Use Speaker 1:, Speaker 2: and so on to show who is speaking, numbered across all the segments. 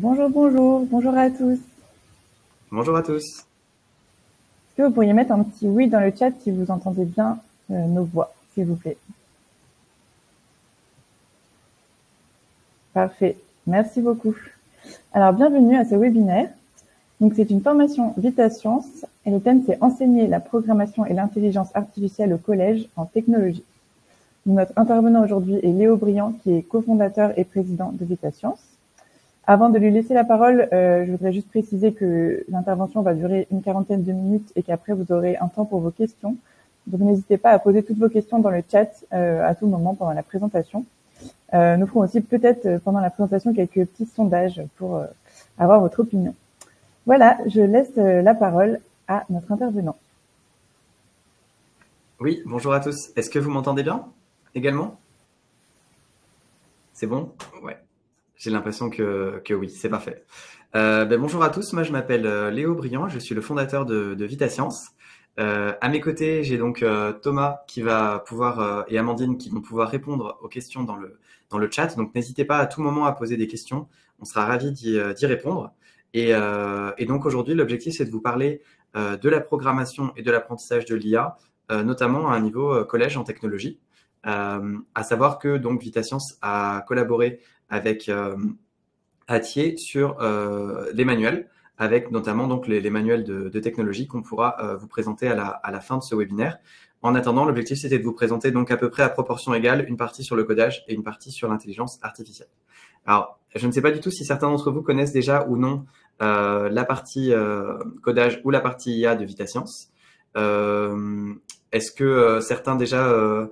Speaker 1: Bonjour, bonjour, bonjour à tous. Est-ce
Speaker 2: Bonjour à tous.
Speaker 1: que vous pourriez mettre un petit oui dans le chat si vous entendez bien nos voix, s'il vous plaît? Parfait, merci beaucoup. Alors, bienvenue à ce webinaire. Donc, c'est une formation VitaScience et le thème, c'est enseigner la programmation et l'intelligence artificielle au collège en technologie. Donc, notre intervenant aujourd'hui est Léo Briand, qui est cofondateur et président de VitaScience. Avant de lui laisser la parole, je voudrais juste préciser que l'intervention va durer une quarantaine de minutes et qu'après, vous aurez un temps pour vos questions. Donc, n'hésitez pas à poser toutes vos questions dans le chat à tout moment pendant la présentation. Nous ferons aussi peut-être pendant la présentation quelques petits sondages pour avoir votre opinion. Voilà, je laisse la parole à notre intervenant.
Speaker 2: Oui, bonjour à tous. Est-ce que vous m'entendez bien également? C'est bon? Ouais. J'ai l'impression que oui, c'est parfait. Bonjour à tous, moi je m'appelle Léo Briand, je suis le fondateur de VitaScience. À mes côtés, j'ai donc Thomas qui va pouvoir et Amandine qui vont pouvoir répondre aux questions dans le chat. Donc n'hésitez pas à tout moment à poser des questions, on sera ravis d'y répondre. Et donc aujourd'hui, l'objectif c'est de vous parler de la programmation et de l'apprentissage de l'IA, notamment à un niveau collège en technologie. À savoir que donc VitaScience a collaboré avec Atier sur les manuels, avec notamment donc les manuels de technologie qu'on pourra vous présenter à la fin de ce webinaire. En attendant, l'objectif c'était de vous présenter donc à peu près à proportion égale une partie sur le codage et une partie sur l'intelligence artificielle. Alors, je ne sais pas du tout si certains d'entre vous connaissent déjà ou non la partie codage ou la partie IA de VitaScience. Est-ce que certains déjà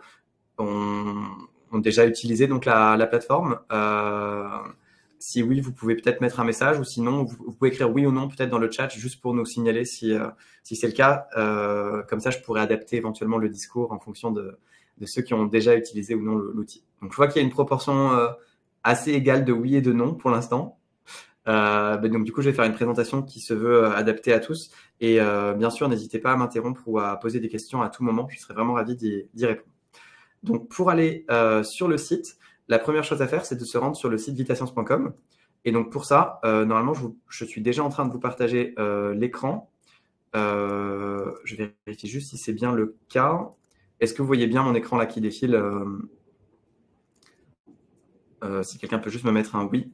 Speaker 2: ont déjà utilisé donc la plateforme? Si oui, vous pouvez peut-être mettre un message, ou sinon, vous pouvez écrire oui ou non peut-être dans le chat, juste pour nous signaler si c'est le cas. Comme ça, je pourrais adapter éventuellement le discours en fonction de ceux qui ont déjà utilisé ou non l'outil. Donc, je vois qu'il y a une proportion assez égale de oui et de non pour l'instant. Donc, du coup, je vais faire une présentation qui se veut adaptée à tous. Et bien sûr, n'hésitez pas à m'interrompre ou à poser des questions à tout moment. Je serai vraiment ravi d'y répondre. Donc, pour aller sur le site, la première chose à faire, c'est de se rendre sur le site vitascience.com. Et donc, pour ça, normalement, je suis déjà en train de vous partager l'écran. Je vérifie juste si c'est bien le cas. Est-ce que vous voyez bien mon écran là qui défile? Si quelqu'un peut juste me mettre un oui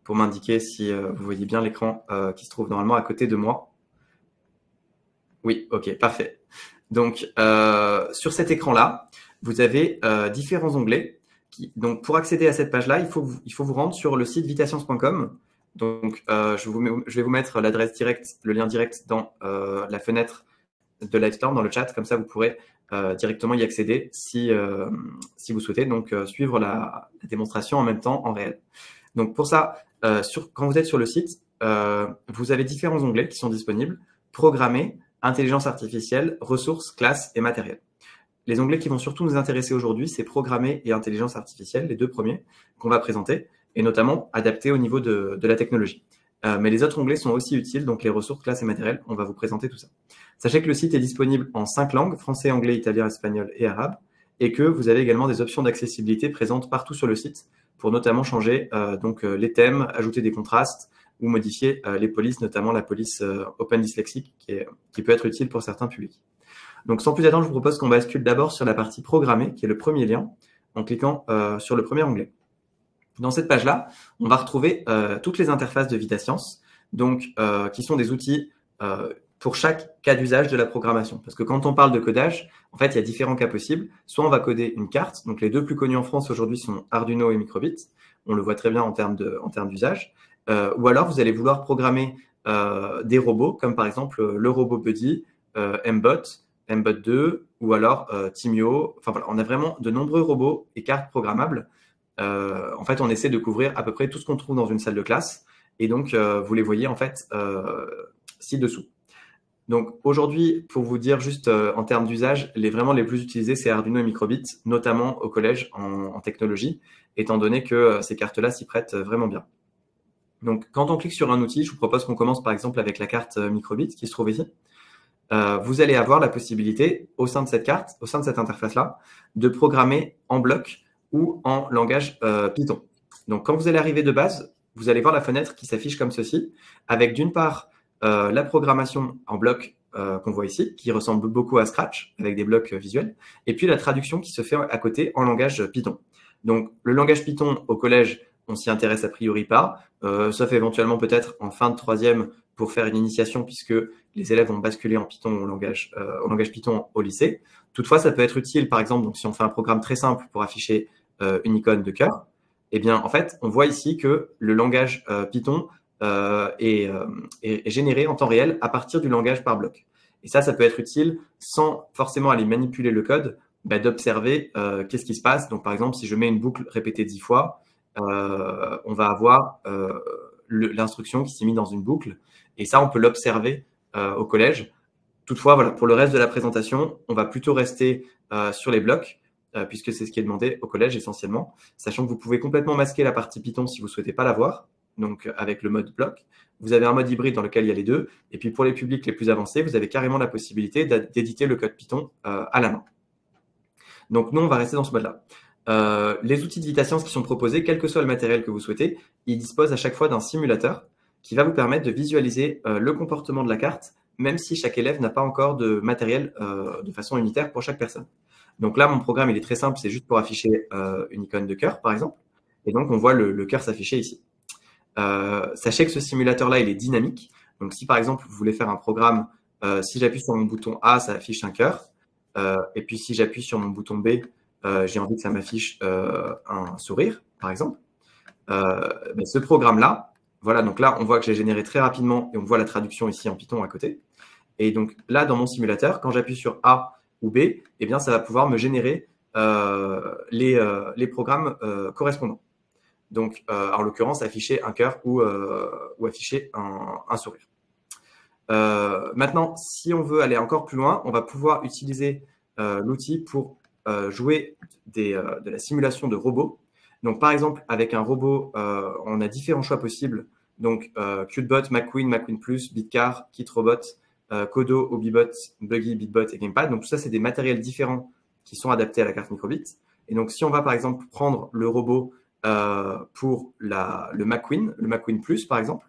Speaker 2: pour m'indiquer si vous voyez bien l'écran qui se trouve normalement à côté de moi. Oui, ok, parfait. Donc, sur cet écran-là, vous avez différents onglets. Donc, pour accéder à cette page-là, il faut vous rendre sur le site vitascience.com. Donc, je vais vous mettre l'adresse directe, le lien direct dans la fenêtre de Livestorm, dans le chat. Comme ça, vous pourrez directement y accéder si vous souhaitez donc suivre la démonstration en même temps en réel. Donc, pour ça, quand vous êtes sur le site, vous avez différents onglets qui sont disponibles. Programmer, intelligence artificielle, ressources, classes et matériel. Les onglets qui vont surtout nous intéresser aujourd'hui, c'est programmer et intelligence artificielle, les deux premiers qu'on va présenter, et notamment adaptés au niveau de la technologie. Mais les autres onglets sont aussi utiles, donc les ressources, classes et matériel, on va vous présenter tout ça. Sachez que le site est disponible en 5 langues, français, anglais, italien, espagnol et arabe, et que vous avez également des options d'accessibilité présentes partout sur le site pour notamment changer les thèmes, ajouter des contrastes ou modifier les polices, notamment la police Open Dyslexic qui peut être utile pour certains publics. Donc, sans plus attendre, je vous propose qu'on bascule d'abord sur la partie programmée, qui est le premier lien, en cliquant sur le premier onglet. Dans cette page-là, on va retrouver toutes les interfaces de VitaScience, donc qui sont des outils pour chaque cas d'usage de la programmation. Parce que quand on parle de codage, en fait, il y a différents cas possibles. Soit on va coder une carte, donc les deux plus connus en France aujourd'hui sont Arduino et Microbit. On le voit très bien en termes d'usage. Ou alors, vous allez vouloir programmer des robots, comme par exemple le robot Buddy, Mbot, Mbot 2 ou alors Timio. Enfin voilà, on a vraiment de nombreux robots et cartes programmables. En fait, on essaie de couvrir à peu près tout ce qu'on trouve dans une salle de classe. Et donc, vous les voyez en fait ci-dessous. Donc aujourd'hui, pour vous dire juste en termes d'usage, vraiment les plus utilisés, c'est Arduino et Microbit, notamment au collège en technologie, étant donné que ces cartes-là s'y prêtent vraiment bien. Donc quand on clique sur un outil, je vous propose qu'on commence par exemple avec la carte Microbit qui se trouve ici. Vous allez avoir la possibilité, au sein de cette carte, au sein de cette interface-là, de programmer en bloc ou en langage Python. Donc, quand vous allez arriver de base, vous allez voir la fenêtre qui s'affiche comme ceci, avec d'une part la programmation en bloc qu'on voit ici, qui ressemble beaucoup à Scratch, avec des blocs visuels, et puis la traduction qui se fait à côté en langage Python. Donc, le langage Python au collège, on s'y intéresse a priori pas, sauf éventuellement peut-être en fin de troisième pour faire une initiation, puisque les élèves vont basculer en Python au langage Python au lycée. Toutefois, ça peut être utile, par exemple, donc si on fait un programme très simple pour afficher une icône de cœur, eh bien, en fait, on voit ici que le langage Python est généré en temps réel à partir du langage par bloc. Et ça peut être utile sans forcément aller manipuler le code, d'observer qu'est-ce qui se passe. Donc, par exemple, si je mets une boucle répétée 10 fois, on va avoir l'instruction qui s'est mise dans une boucle. Et ça, on peut l'observer au collège. Toutefois, voilà, pour le reste de la présentation, on va plutôt rester sur les blocs, puisque c'est ce qui est demandé au collège essentiellement, sachant que vous pouvez complètement masquer la partie Python si vous ne souhaitez pas la voir, donc avec le mode bloc. Vous avez un mode hybride dans lequel il y a les deux, et puis pour les publics les plus avancés, vous avez carrément la possibilité d'éditer le code Python à la main. Donc nous, on va rester dans ce mode-là. Les outils de Vitacence qui sont proposés, quel que soit le matériel que vous souhaitez, ils disposent à chaque fois d'un simulateur qui va vous permettre de visualiser le comportement de la carte, même si chaque élève n'a pas encore de matériel de façon unitaire pour chaque personne. Donc là, mon programme, il est très simple, c'est juste pour afficher une icône de cœur, par exemple. Et donc, on voit le cœur s'afficher ici. Sachez que ce simulateur-là, il est dynamique. Donc, si par exemple, vous voulez faire un programme, si j'appuie sur mon bouton A, ça affiche un cœur. Et puis, si j'appuie sur mon bouton B, j'ai envie que ça m'affiche un sourire, par exemple. Ce programme-là, voilà, donc là, on voit que j'ai généré très rapidement et on voit la traduction ici en Python à côté. Et donc là, dans mon simulateur, quand j'appuie sur A ou B, eh bien, ça va pouvoir me générer les programmes correspondants. Donc, en l'occurrence, afficher un cœur ou afficher un sourire. Maintenant, si on veut aller encore plus loin, on va pouvoir utiliser l'outil pour jouer de la simulation de robots. Donc, par exemple, avec un robot, on a différents choix possibles. Donc, Qtbot, McQueen, McQueen+, Bitcar, KitRobot, Kodo, Obibot, Buggy, Bitbot et Gamepad. Donc, tout ça, c'est des matériels différents qui sont adaptés à la carte microbit. Et donc, si on va, par exemple, prendre le robot pour le McQueen+, par exemple,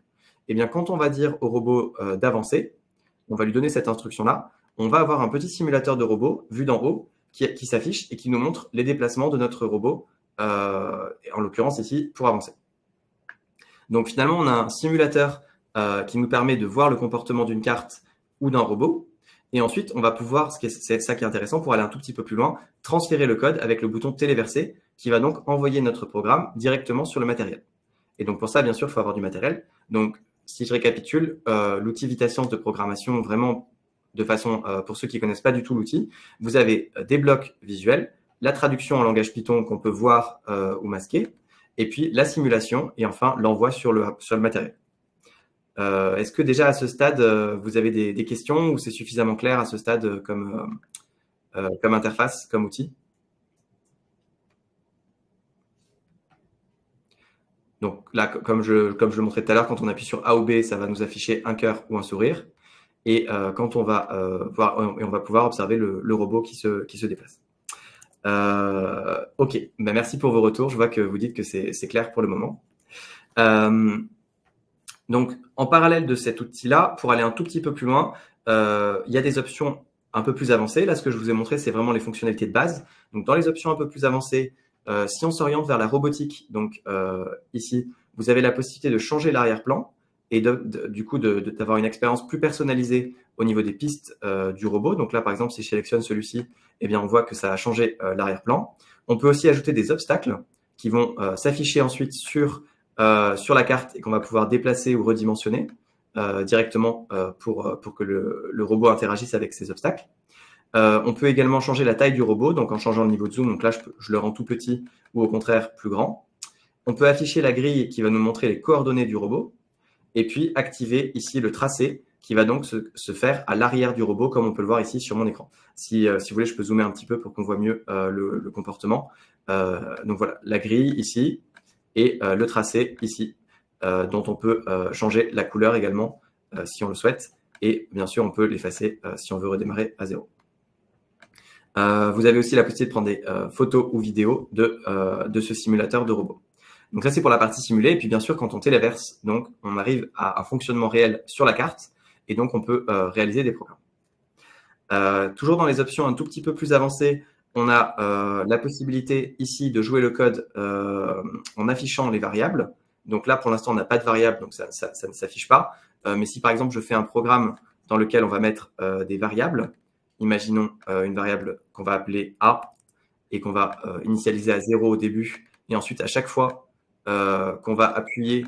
Speaker 2: eh bien, quand on va dire au robot d'avancer, on va lui donner cette instruction-là, on va avoir un petit simulateur de robot vu d'en haut qui s'affiche et qui nous montre les déplacements de notre robot, en l'occurrence ici, pour avancer. Donc, finalement, on a un simulateur qui nous permet de voir le comportement d'une carte ou d'un robot. Et ensuite, on va pouvoir, c'est ça qui est intéressant, pour aller un tout petit peu plus loin, transférer le code avec le bouton téléverser qui va donc envoyer notre programme directement sur le matériel. Et donc, pour ça, bien sûr, il faut avoir du matériel. Donc, si je récapitule, l'outil Vitacence de programmation, vraiment de façon, pour ceux qui ne connaissent pas du tout l'outil, vous avez des blocs visuels, la traduction en langage Python qu'on peut voir ou masquer, et puis la simulation, et enfin l'envoi sur le matériel. Est-ce que déjà à ce stade, vous avez des questions ou c'est suffisamment clair à ce stade comme interface, comme outil? Donc là, comme je le montrais tout à l'heure, quand on appuie sur A ou B, ça va nous afficher un cœur ou un sourire. Et quand on va on va pouvoir observer le robot qui se déplace. Ok, merci pour vos retours. Je vois que vous dites que c'est clair pour le moment. Donc, en parallèle de cet outil-là, pour aller un tout petit peu plus loin, il y a des options un peu plus avancées. Là, ce que je vous ai montré, c'est vraiment les fonctionnalités de base. Donc, dans les options un peu plus avancées, si on s'oriente vers la robotique, donc ici, vous avez la possibilité de changer l'arrière-plan et du coup d'avoir une expérience plus personnalisée au niveau des pistes du robot. Donc là, par exemple, si je sélectionne celui-ci, eh bien, on voit que ça a changé l'arrière-plan. On peut aussi ajouter des obstacles qui vont s'afficher ensuite sur la carte et qu'on va pouvoir déplacer ou redimensionner directement pour que le robot interagisse avec ces obstacles. On peut également changer la taille du robot, donc en changeant le niveau de zoom. Donc là, je le rends tout petit ou au contraire plus grand. On peut afficher la grille qui va nous montrer les coordonnées du robot. Et puis activer ici le tracé qui va donc se faire à l'arrière du robot, comme on peut le voir ici sur mon écran. Si vous voulez, je peux zoomer un petit peu pour qu'on voit mieux le comportement. Donc voilà, la grille ici et le tracé ici, dont on peut changer la couleur également si on le souhaite. Et bien sûr, on peut l'effacer si on veut redémarrer à 0. Vous avez aussi la possibilité de prendre des photos ou vidéos de ce simulateur de robot. Donc ça, c'est pour la partie simulée. Et puis bien sûr, quand on téléverse, donc on arrive à un fonctionnement réel sur la carte et donc on peut réaliser des programmes. Toujours dans les options un tout petit peu plus avancées, on a la possibilité ici de jouer le code en affichant les variables. Donc là, pour l'instant, on n'a pas de variable, donc ça ne s'affiche pas. Mais si par exemple, je fais un programme dans lequel on va mettre des variables, imaginons une variable qu'on va appeler A et qu'on va initialiser à 0 au début. Et ensuite, à chaque fois qu'on va appuyer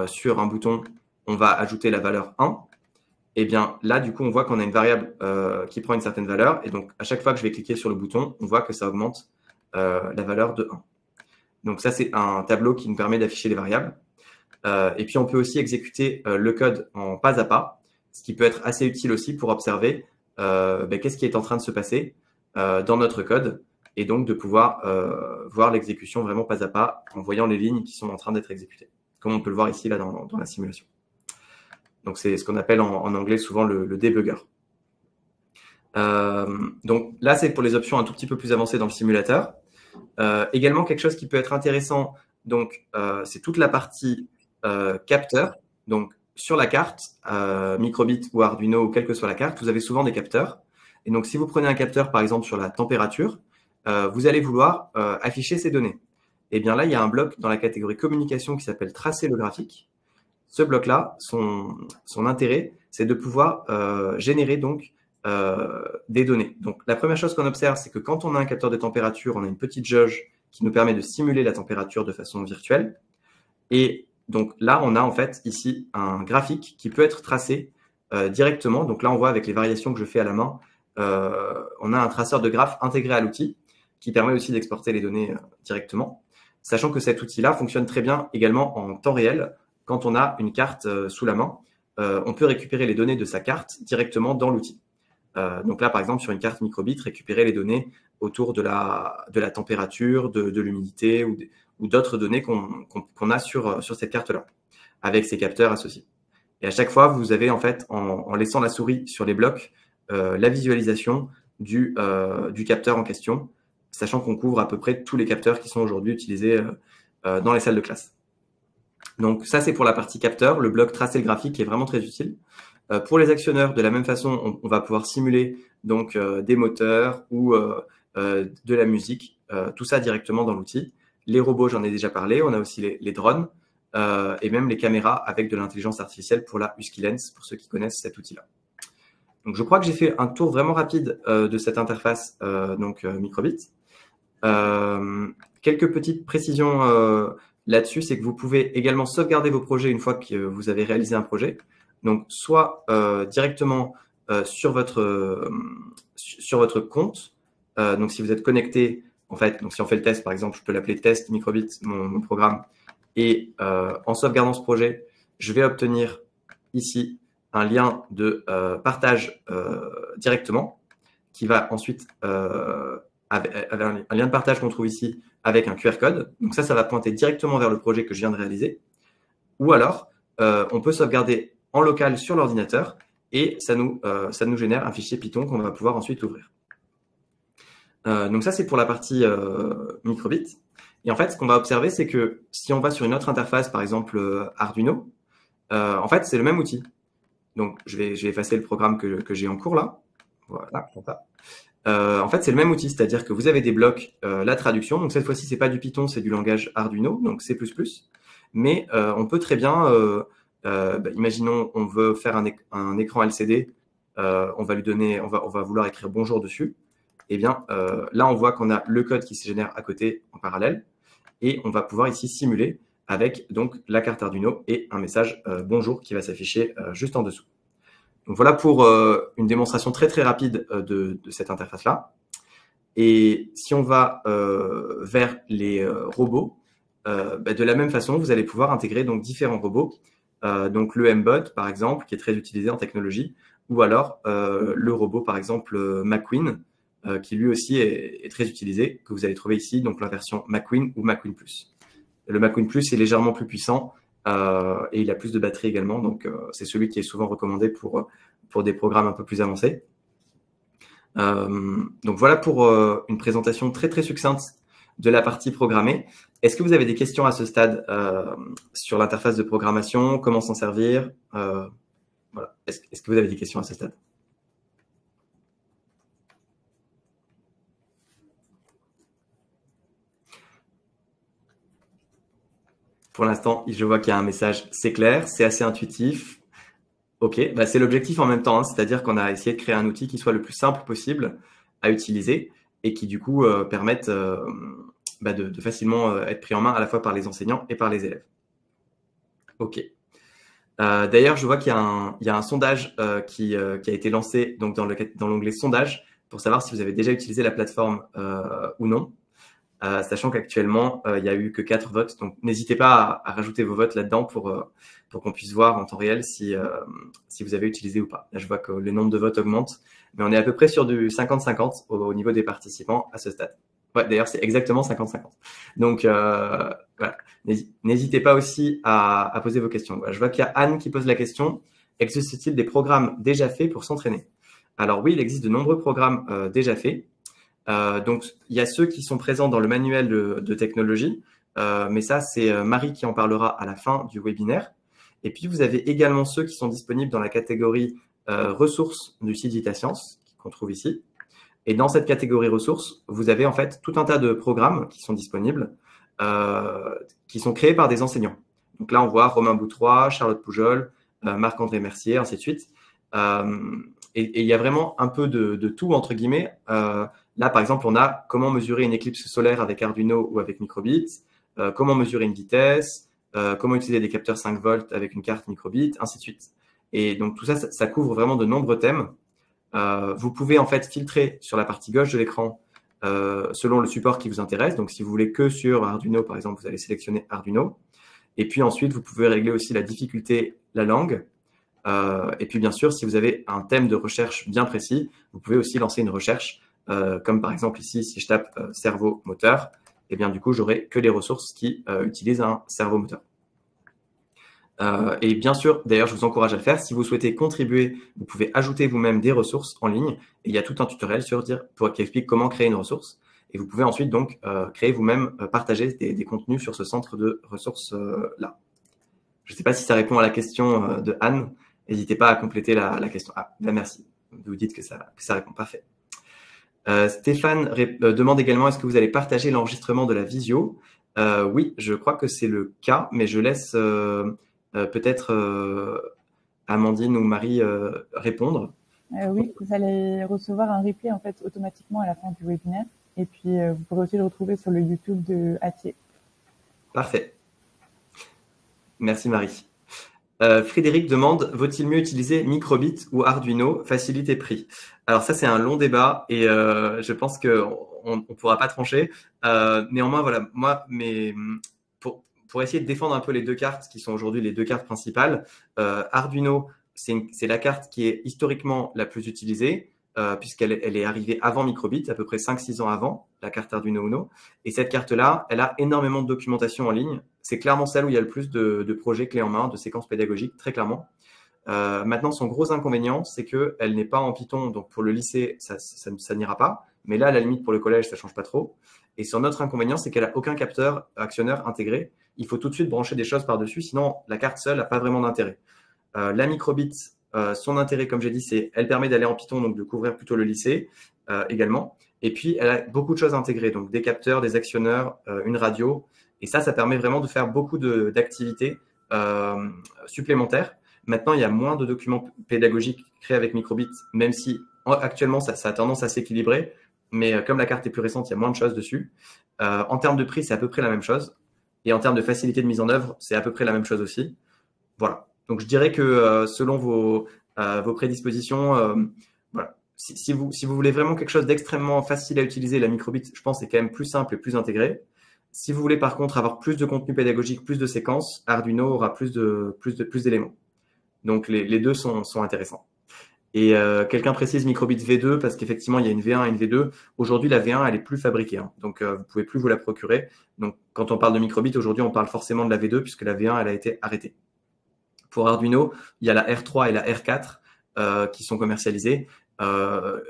Speaker 2: sur un bouton, on va ajouter la valeur 1. Et bien là, du coup, on voit qu'on a une variable qui prend une certaine valeur. Et donc, à chaque fois que je vais cliquer sur le bouton, on voit que ça augmente la valeur de 1. Donc ça, c'est un tableau qui nous permet d'afficher les variables. Et puis, on peut aussi exécuter le code en pas à pas, ce qui peut être assez utile aussi pour observer qu'est-ce qui est en train de se passer dans notre code et donc de pouvoir voir l'exécution vraiment pas à pas en voyant les lignes qui sont en train d'être exécutées, comme on peut le voir ici là dans la simulation. Donc, c'est ce qu'on appelle en anglais souvent le debugger. Donc là, c'est pour les options un tout petit peu plus avancées dans le simulateur. Également, quelque chose qui peut être intéressant, donc c'est toute la partie capteur. Donc, sur la carte, microbit ou Arduino, ou quelle que soit la carte, vous avez souvent des capteurs. Et donc, si vous prenez un capteur, par exemple, sur la température, vous allez vouloir afficher ces données. Et bien là, il y a un bloc dans la catégorie communication qui s'appelle tracer le graphique. Ce bloc-là, son intérêt, c'est de pouvoir générer donc des données. Donc, la première chose qu'on observe, c'est que quand on a un capteur de température, on a une petite jauge qui nous permet de simuler la température de façon virtuelle. Et donc là, on a en fait ici un graphique qui peut être tracé directement. Donc là, on voit avec les variations que je fais à la main, on a un traceur de graphe intégré à l'outil qui permet aussi d'exporter les données directement, sachant que cet outil-là fonctionne très bien également en temps réel. Quand on a une carte sous la main, on peut récupérer les données de sa carte directement dans l'outil. Donc là, par exemple, sur une carte microbit, récupérer les données autour de la température, de l'humidité ou d'autres données qu'on a sur cette carte-là, avec ces capteurs associés. Et à chaque fois, vous avez en fait, en laissant la souris sur les blocs, la visualisation du capteur en question, sachant qu'on couvre à peu près tous les capteurs qui sont aujourd'hui utilisés dans les salles de classe. Donc ça, c'est pour la partie capteur, le bloc tracer le graphique qui est vraiment très utile. Pour les actionneurs, de la même façon, on va pouvoir simuler donc des moteurs ou de la musique, tout ça directement dans l'outil. Les robots, j'en ai déjà parlé, on a aussi les drones et même les caméras avec de l'intelligence artificielle pour la Husky Lens, pour ceux qui connaissent cet outil-là. Donc je crois que j'ai fait un tour vraiment rapide de cette interface microbit. Quelques petites précisions là-dessus, c'est que vous pouvez également sauvegarder vos projets une fois que vous avez réalisé un projet. Donc, soit directement sur votre compte. Donc, si vous êtes connecté, en fait, donc si on fait le test, par exemple, je peux l'appeler test microbit, mon programme. Et en sauvegardant ce projet, je vais obtenir ici un lien de partage directement qui va ensuite avec un lien de partage qu'on trouve ici avec un QR code. Donc ça va pointer directement vers le projet que je viens de réaliser. Ou alors, on peut sauvegarder en local sur l'ordinateur et ça nous génère un fichier Python qu'on va pouvoir ensuite ouvrir. Donc ça, c'est pour la partie microbit. Et en fait, ce qu'on va observer, c'est que si on va sur une autre interface, par exemple Arduino, en fait, c'est le même outil. Donc, je vais effacer le programme que j'ai en cours là. Voilà, comme ça. En fait, c'est le même outil, c'est-à-dire que vous avez des blocs, la traduction. Donc, cette fois-ci, c'est pas du Python, c'est du langage Arduino, donc C++. Mais on peut très bien, imaginons, on veut faire un écran LCD, on va vouloir écrire bonjour dessus. Eh bien, là, on voit qu'on a le code qui se génère à côté en parallèle et on va pouvoir ici simuler avec donc la carte Arduino et un message bonjour qui va s'afficher juste en dessous. Donc voilà pour une démonstration très très rapide de cette interface-là. Et si on va vers les robots, de la même façon, vous allez pouvoir intégrer donc différents robots. Donc le M-Bot, par exemple, qui est très utilisé en technologie, ou alors le robot, par exemple, McQueen, qui lui aussi est très utilisé, que vous allez trouver ici, donc la version McQueen ou McQueen Plus. Le McQueen Plus est légèrement plus puissant et il a plus de batterie également, donc c'est celui qui est souvent recommandé pour des programmes un peu plus avancés. Donc voilà pour une présentation très très succincte de la partie programmée. Est-ce que vous avez des questions à ce stade sur l'interface de programmation, comment s'en servir voilà. Est-ce que vous avez des questions à ce stade? Pour l'instant, je vois qu'il y a un message, c'est clair, c'est assez intuitif. Ok, bah c'est l'objectif en même temps, hein, c'est-à-dire qu'on a essayé de créer un outil qui soit le plus simple possible à utiliser et qui du coup permette de facilement être pris en main à la fois par les enseignants et par les élèves. Ok. D'ailleurs, je vois qu'il y a un sondage qui a été lancé donc, dans l'onglet sondage pour savoir si vous avez déjà utilisé la plateforme ou non. Sachant qu'actuellement, il n'y a eu que 4 votes. Donc, n'hésitez pas à rajouter vos votes là-dedans pour qu'on puisse voir en temps réel si vous avez utilisé ou pas. Là, je vois que le nombre de votes augmente, mais on est à peu près sur du 50-50 au niveau des participants à ce stade. Ouais, d'ailleurs, c'est exactement 50-50. Donc, voilà. N'hésitez pas aussi à poser vos questions. Voilà, je vois qu'il y a Anne qui pose la question. Existe-t-il des programmes déjà faits pour s'entraîner? Alors oui, il existe de nombreux programmes déjà faits. Donc, il y a ceux qui sont présents dans le manuel de technologie, mais ça, c'est Marie qui en parlera à la fin du webinaire. Et puis, vous avez également ceux qui sont disponibles dans la catégorie ressources du site Vitascience, qu'on trouve ici. Et dans cette catégorie ressources, vous avez en fait tout un tas de programmes qui sont disponibles, qui sont créés par des enseignants. Donc là, on voit Romain Boutroy, Charlotte Poujol, Marc-André Mercier, ainsi de suite. Et il y a vraiment un peu de tout, entre guillemets. Là, par exemple, on a comment mesurer une éclipse solaire avec Arduino ou avec Microbit, comment mesurer une vitesse, comment utiliser des capteurs 5 volts avec une carte Microbit, ainsi de suite. Et donc, tout ça, ça couvre vraiment de nombreux thèmes. Vous pouvez en fait filtrer sur la partie gauche de l'écran selon le support qui vous intéresse. Donc, si vous voulez que sur Arduino, par exemple, vous allez sélectionner Arduino. Et puis ensuite, vous pouvez régler aussi la difficulté, la langue. Et puis, bien sûr, si vous avez un thème de recherche bien précis, vous pouvez aussi lancer une recherche. Comme par exemple ici, si je tape cerveau moteur, et bien du coup, j'aurai que les ressources qui utilisent un cerveau moteur. Et bien sûr, d'ailleurs, je vous encourage à le faire. Si vous souhaitez contribuer, vous pouvez ajouter vous-même des ressources en ligne. Et il y a tout un tutoriel qui explique comment créer une ressource. Et vous pouvez ensuite donc créer vous-même, partager des contenus sur ce centre de ressources-là. Je ne sais pas si ça répond à la question de Anne. N'hésitez pas à compléter la question. Ah, ben merci. Vous dites que ça répond. Parfait. Stéphane demande également, est-ce que vous allez partager l'enregistrement de la visio? Oui, je crois que c'est le cas, mais je laisse peut-être Amandine ou Marie répondre.
Speaker 1: Oui, vous allez recevoir un replay en fait automatiquement à la fin du webinaire. Et puis, vous pourrez aussi le retrouver sur le YouTube de Atier.
Speaker 2: Parfait. Merci Marie. Frédéric demande, vaut-il mieux utiliser Microbit ou Arduino, facilité prix? Alors ça, c'est un long débat et je pense qu'on ne pourra pas trancher. Néanmoins, voilà, moi, pour essayer de défendre un peu les deux cartes qui sont aujourd'hui les deux cartes principales, Arduino, c'est la carte qui est historiquement la plus utilisée, puisqu'elle est arrivée avant Microbit, à peu près 5-6 ans avant, la carte Arduino Uno. Et cette carte-là, elle a énormément de documentation en ligne. C'est clairement celle où il y a le plus de projets clés en main, de séquences pédagogiques, très clairement. Maintenant, son gros inconvénient, c'est qu'elle n'est pas en Python, donc pour le lycée, ça n'ira pas. Mais là, à la limite, pour le collège, ça ne change pas trop. Et son autre inconvénient, c'est qu'elle n'a aucun capteur actionneur intégré. Il faut tout de suite brancher des choses par-dessus, sinon la carte seule n'a pas vraiment d'intérêt. La Microbit, son intérêt, comme j'ai dit, c'est elle permet d'aller en Python, donc de couvrir plutôt le lycée également. Et puis, elle a beaucoup de choses intégrées, donc des capteurs, des actionneurs, une radio. Et ça permet vraiment de faire beaucoup d'activités supplémentaires. Maintenant, il y a moins de documents pédagogiques créés avec Microbit, même si actuellement, ça a tendance à s'équilibrer. Mais comme la carte est plus récente, il y a moins de choses dessus. En termes de prix, c'est à peu près la même chose. Et en termes de facilité de mise en œuvre, c'est à peu près la même chose aussi. Voilà. Donc, je dirais que selon vos prédispositions, voilà. Si vous voulez vraiment quelque chose d'extrêmement facile à utiliser, la Microbit, je pense, est quand même plus simple et plus intégré. Si vous voulez par contre avoir plus de contenu pédagogique, plus de séquences, Arduino aura plus d'éléments. Donc, les deux sont intéressants. Et quelqu'un précise Microbit V2 parce qu'effectivement, il y a une V1 et une V2. Aujourd'hui, la V1, elle est plus fabriquée. Hein. Donc, vous ne pouvez plus vous la procurer. Donc, quand on parle de Microbit, aujourd'hui, on parle forcément de la V2 puisque la V1, elle a été arrêtée. Pour Arduino, il y a la R3 et la R4 qui sont commercialisées.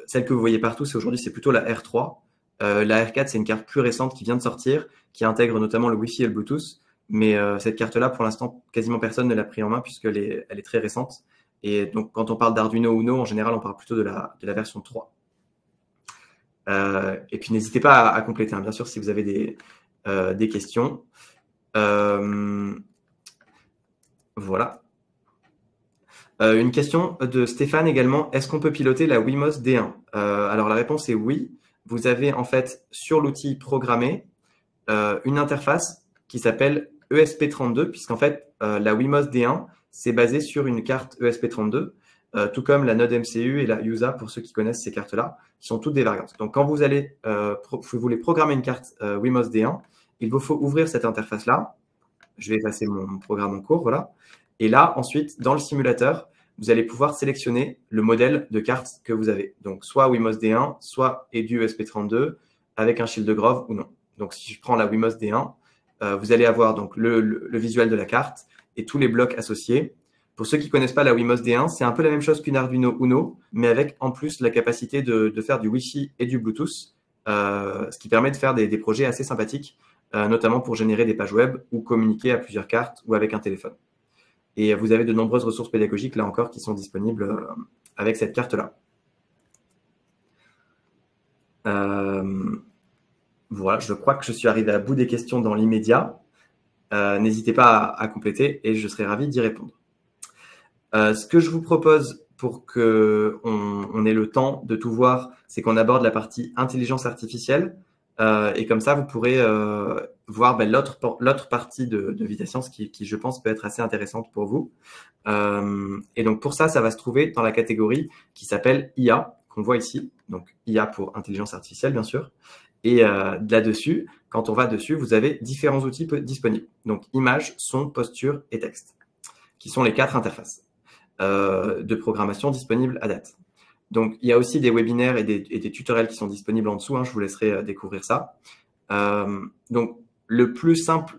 Speaker 2: Celle que vous voyez partout, aujourd'hui, c'est plutôt la R3 La R4, c'est une carte plus récente qui vient de sortir, qui intègre notamment le Wi-Fi et le Bluetooth. Mais cette carte-là, pour l'instant, quasiment personne ne l'a pris en main puisqu'elle est très récente. Et donc, quand on parle d'Arduino Uno, en général, on parle plutôt de la version 3. Et puis, n'hésitez pas à compléter, hein, bien sûr, si vous avez des questions. Voilà. Une question de Stéphane également. Est-ce qu'on peut piloter la Wemos D1? Alors, la réponse est oui. Vous avez en fait sur l'outil programmé une interface qui s'appelle ESP32, puisqu'en fait, la Wemos D1, c'est basé sur une carte ESP32, tout comme la Node MCU et la USA, pour ceux qui connaissent ces cartes-là, qui sont toutes des variantes. Donc, quand vous voulez programmer une carte Wemos D1, il vous faut ouvrir cette interface-là. Je vais effacer mon programme en cours, voilà. Et là, ensuite, dans le simulateur, vous allez pouvoir sélectionner le modèle de carte que vous avez. Donc, soit Wemos D1, soit Edu ESP32, avec un shield de Grove ou non. Donc, si je prends la Wemos D1, vous allez avoir donc le visuel de la carte et tous les blocs associés. Pour ceux qui ne connaissent pas la Wemos D1, c'est un peu la même chose qu'une Arduino Uno, mais avec en plus la capacité de faire du Wi-Fi et du Bluetooth, ce qui permet de faire des projets assez sympathiques, notamment pour générer des pages web ou communiquer à plusieurs cartes ou avec un téléphone. Et vous avez de nombreuses ressources pédagogiques, là encore, qui sont disponibles avec cette carte-là. Voilà, je crois que je suis arrivé à bout des questions dans l'immédiat. N'hésitez pas à compléter et je serai ravi d'y répondre. Ce que je vous propose pour qu'on ait le temps de tout voir, c'est qu'on aborde la partie intelligence artificielle. Et comme ça, vous pourrez voir l'autre partie de VitaScience qui, je pense, peut être assez intéressante pour vous. Et donc, pour ça, ça va se trouver dans la catégorie qui s'appelle IA, qu'on voit ici. Donc, IA pour intelligence artificielle, bien sûr. Et là-dessus, quand on va dessus, vous avez différents outils disponibles. Donc, images, son, posture et texte, qui sont les 4 interfaces de programmation disponibles à date. Donc, il y a aussi des webinaires et des tutoriels qui sont disponibles en dessous. Hein, je vous laisserai découvrir ça. Donc, le plus simple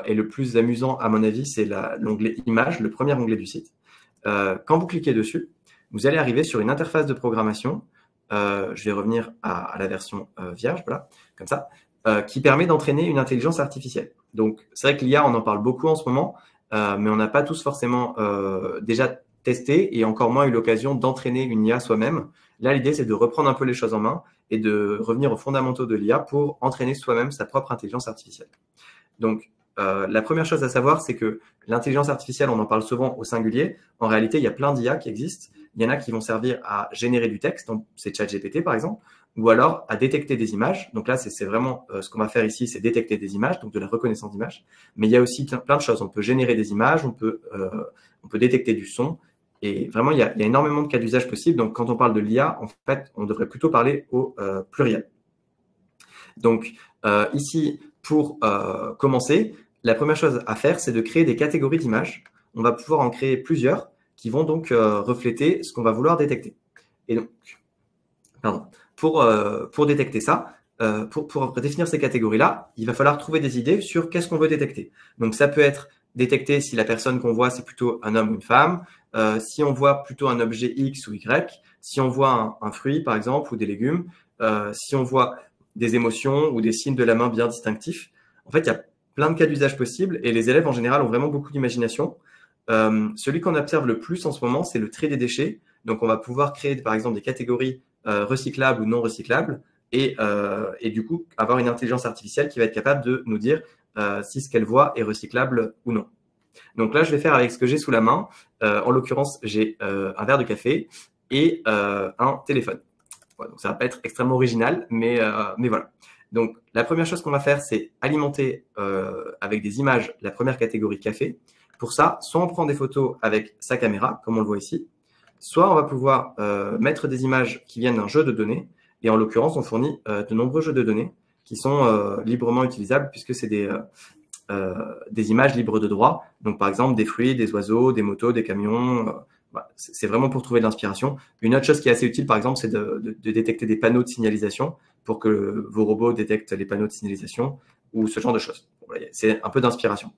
Speaker 2: et le plus amusant, à mon avis, c'est l'onglet Images, le premier onglet du site. Quand vous cliquez dessus, vous allez arriver sur une interface de programmation. Je vais revenir à la version vierge, voilà, comme ça, qui permet d'entraîner une intelligence artificielle. Donc, c'est vrai que l'IA, on en parle beaucoup en ce moment, mais on n'a pas tous forcément déjà testé et encore moins eu l'occasion d'entraîner une IA soi-même. Là, l'idée, c'est de reprendre un peu les choses en main et de revenir aux fondamentaux de l'IA pour entraîner soi-même sa propre intelligence artificielle. Donc, la première chose à savoir, c'est que l'intelligence artificielle, on en parle souvent au singulier. En réalité, il y a plein d'IA qui existent. Il y en a qui vont servir à générer du texte, donc c'est ChatGPT par exemple, ou alors à détecter des images. Donc là, c'est vraiment ce qu'on va faire ici, c'est détecter des images, donc de la reconnaissance d'images. Mais il y a aussi plein de choses. On peut générer des images, on peut détecter du son. Et vraiment, il y a énormément de cas d'usage possibles. Donc, quand on parle de l'IA, en fait, on devrait plutôt parler au pluriel. Donc, ici, pour commencer, la première chose à faire, c'est de créer des catégories d'images. On va pouvoir en créer plusieurs qui vont donc refléter ce qu'on va vouloir détecter. Et donc, pardon, pour détecter ça, pour définir ces catégories-là, il va falloir trouver des idées sur qu'est-ce qu'on veut détecter. Donc, ça peut être détecter si la personne qu'on voit, c'est plutôt un homme ou une femme, si on voit plutôt un objet X ou Y, si on voit un fruit, par exemple, ou des légumes, si on voit des émotions ou des signes de la main bien distinctifs. En fait, il y a plein de cas d'usage possibles et les élèves, en général, ont vraiment beaucoup d'imagination. Celui qu'on observe le plus en ce moment, c'est le tri des déchets. Donc, on va pouvoir créer, par exemple, des catégories recyclables ou non recyclables et du coup, avoir une intelligence artificielle qui va être capable de nous dire si ce qu'elle voit est recyclable ou non. Donc là, je vais faire avec ce que j'ai sous la main. En l'occurrence, j'ai un verre de café et un téléphone. Voilà, donc ça va pas être extrêmement original, mais voilà. Donc, la première chose qu'on va faire, c'est alimenter avec des images la première catégorie café. Pour ça, soit on prend des photos avec sa caméra, comme on le voit ici, soit on va pouvoir mettre des images qui viennent d'un jeu de données. Et en l'occurrence, on fournit de nombreux jeux de données qui sont librement utilisables puisque c'est des images libres de droit. Donc, par exemple, des fruits, des oiseaux, des motos, des camions. Voilà. C'est vraiment pour trouver de l'inspiration. Une autre chose qui est assez utile, par exemple, c'est de détecter des panneaux de signalisation pour que vos robots détectent les panneaux de signalisation ou ce genre de choses. Voilà, c'est un peu d'inspiration.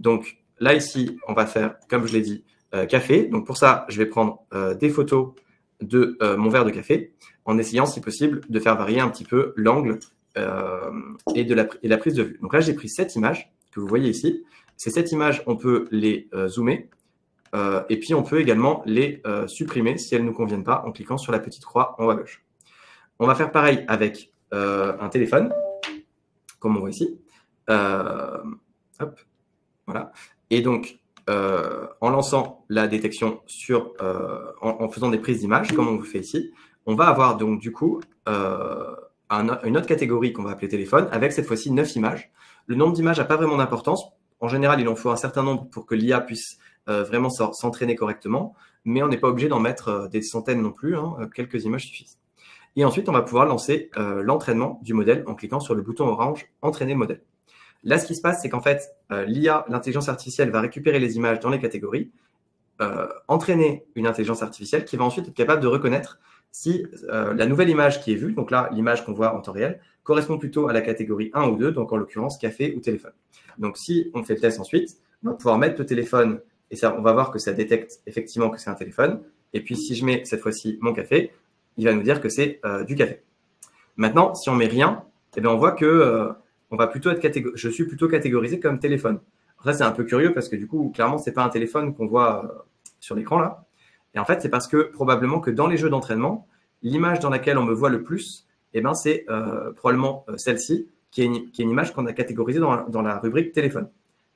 Speaker 2: Donc, là, ici, on va faire, comme je l'ai dit, café. Donc, pour ça, je vais prendre des photos de mon verre de café en essayant, si possible, de faire varier un petit peu l'angle et la prise de vue. Donc là, j'ai pris 7 images que vous voyez ici. Ces 7 images, on peut les zoomer et puis on peut également les supprimer si elles ne nous conviennent pas en cliquant sur la petite croix en haut à gauche. On va faire pareil avec un téléphone, comme on voit ici. Hop, voilà. Et donc, en lançant la détection en faisant des prises d'image, comme on le fait ici, on va avoir donc du coup une autre catégorie qu'on va appeler téléphone, avec cette fois-ci 9 images. Le nombre d'images n'a pas vraiment d'importance. En général, il en faut un certain nombre pour que l'IA puisse vraiment s'entraîner correctement, mais on n'est pas obligé d'en mettre des centaines non plus, hein, quelques images suffisent. Et ensuite, on va pouvoir lancer l'entraînement du modèle en cliquant sur le bouton orange « Entraîner le modèle ». Là, ce qui se passe, c'est qu'en fait, l'IA, l'intelligence artificielle, va récupérer les images dans les catégories, entraîner une intelligence artificielle qui va ensuite être capable de reconnaître si la nouvelle image qui est vue, donc là, l'image qu'on voit en temps réel, correspond plutôt à la catégorie 1 ou 2, donc en l'occurrence café ou téléphone. Donc si on fait le test ensuite, on va pouvoir mettre le téléphone, et ça, on va voir que ça détecte effectivement que c'est un téléphone. Et puis si je mets cette fois-ci mon café, il va nous dire que c'est du café. Maintenant, si on met rien, eh bien, on voit que on va plutôt je suis plutôt catégorisé comme téléphone. Alors ça, c'est un peu curieux parce que du coup, clairement, c'est pas un téléphone qu'on voit sur l'écran là. Et en fait, c'est parce que probablement que dans les jeux d'entraînement, l'image dans laquelle on me voit le plus, eh ben, c'est probablement celle-ci, qui est une image qu'on a catégorisée dans la rubrique téléphone.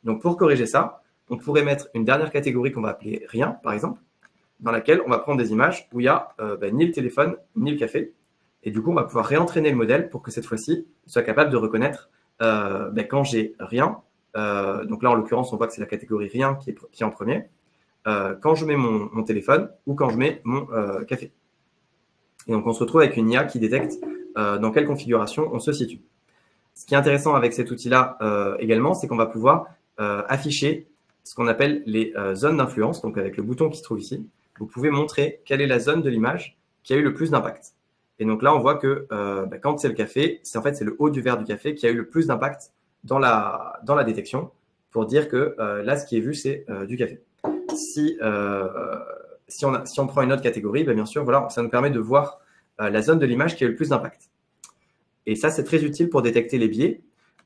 Speaker 2: Donc, pour corriger ça, on pourrait mettre une dernière catégorie qu'on va appeler rien, par exemple, dans laquelle on va prendre des images où il n'y a ni le téléphone, ni le café. Et du coup, on va pouvoir réentraîner le modèle pour que cette fois-ci, il soit capable de reconnaître quand j'ai rien. Donc là, en l'occurrence, on voit que c'est la catégorie rien qui est en premier. Quand je mets mon téléphone ou quand je mets mon café. Et donc, on se retrouve avec une IA qui détecte dans quelle configuration on se situe. Ce qui est intéressant avec cet outil-là également, c'est qu'on va pouvoir afficher ce qu'on appelle les zones d'influence. Donc, avec le bouton qui se trouve ici, vous pouvez montrer quelle est la zone de l'image qui a eu le plus d'impact. Et donc là, on voit que quand c'est le café, c'est le haut du verre du café qui a eu le plus d'impact dans la détection pour dire que là, ce qui est vu, c'est du café. Si on prend une autre catégorie, bien sûr, voilà, ça nous permet de voir la zone de l'image qui a eu le plus d'impact. Et ça, c'est très utile pour détecter les biais.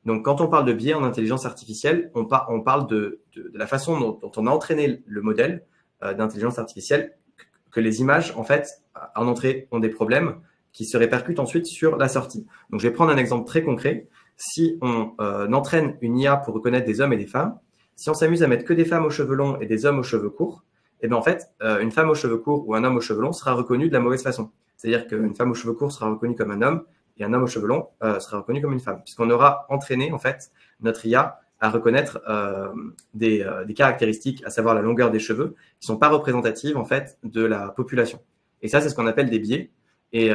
Speaker 2: Donc, quand on parle de biais en intelligence artificielle, on parle de la façon dont on a entraîné le modèle d'intelligence artificielle, que les images, en fait, en entrée, ont des problèmes qui se répercutent ensuite sur la sortie. Donc, je vais prendre un exemple très concret. Si on entraîne une IA pour reconnaître des hommes et des femmes, si on s'amuse à mettre que des femmes aux cheveux longs et des hommes aux cheveux courts, eh bien, en fait, une femme aux cheveux courts ou un homme aux cheveux longs sera reconnu de la mauvaise façon. C'est-à-dire qu'une femme aux cheveux courts sera reconnue comme un homme et un homme aux cheveux longs sera reconnu comme une femme, puisqu'on aura entraîné, en fait, notre IA à reconnaître des caractéristiques, à savoir la longueur des cheveux, qui ne sont pas représentatives, en fait, de la population. Et ça, c'est ce qu'on appelle des biais. Et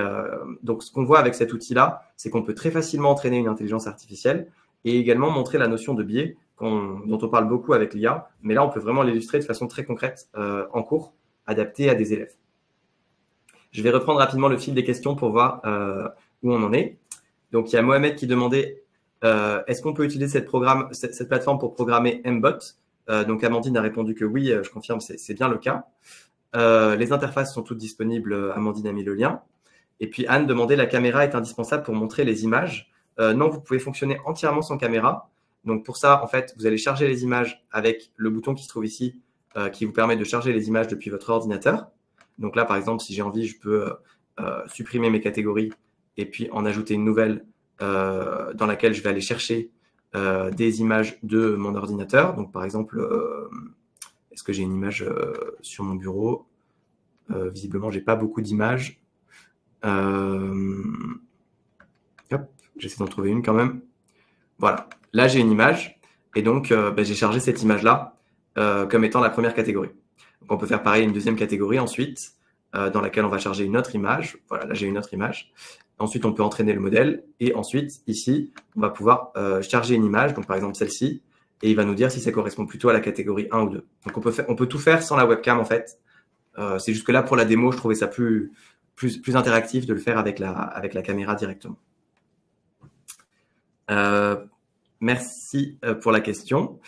Speaker 2: donc, ce qu'on voit avec cet outil-là, c'est qu'on peut très facilement entraîner une intelligence artificielle et également montrer la notion de biais dont on parle beaucoup avec l'IA. Mais là, on peut vraiment l'illustrer de façon très concrète en cours, adapté à des élèves. Je vais reprendre rapidement le fil des questions pour voir où on en est. Donc, il y a Mohamed qui demandait est-ce qu'on peut utiliser cette plateforme pour programmer MBot? Donc, Amandine a répondu que oui, je confirme, c'est bien le cas. Les interfaces sont toutes disponibles, Amandine a mis le lien. Et puis Anne demandait la caméra est indispensable pour montrer les images. Non, vous pouvez fonctionner entièrement sans caméra. Donc pour ça, en fait, vous allez charger les images avec le bouton qui se trouve ici, qui vous permet de charger les images depuis votre ordinateur. Donc là, par exemple, si j'ai envie, je peux supprimer mes catégories et puis en ajouter une nouvelle dans laquelle je vais aller chercher des images de mon ordinateur. Donc par exemple, est-ce que j'ai une image sur mon bureau? Visiblement, j'ai pas beaucoup d'images. Hop, j'essaie d'en trouver une quand même. Voilà, là j'ai une image et donc j'ai chargé cette image-là comme étant la première catégorie. Donc on peut faire pareil une deuxième catégorie ensuite dans laquelle on va charger une autre image. Voilà, là j'ai une autre image. Ensuite, on peut entraîner le modèle et ensuite, ici, on va pouvoir charger une image, donc par exemple celle-ci, et il va nous dire si ça correspond plutôt à la catégorie 1 ou 2. Donc on peut tout faire sans la webcam en fait. C'est juste que là, pour la démo, je trouvais ça plus interactif de le faire avec la caméra directement. Merci pour la question.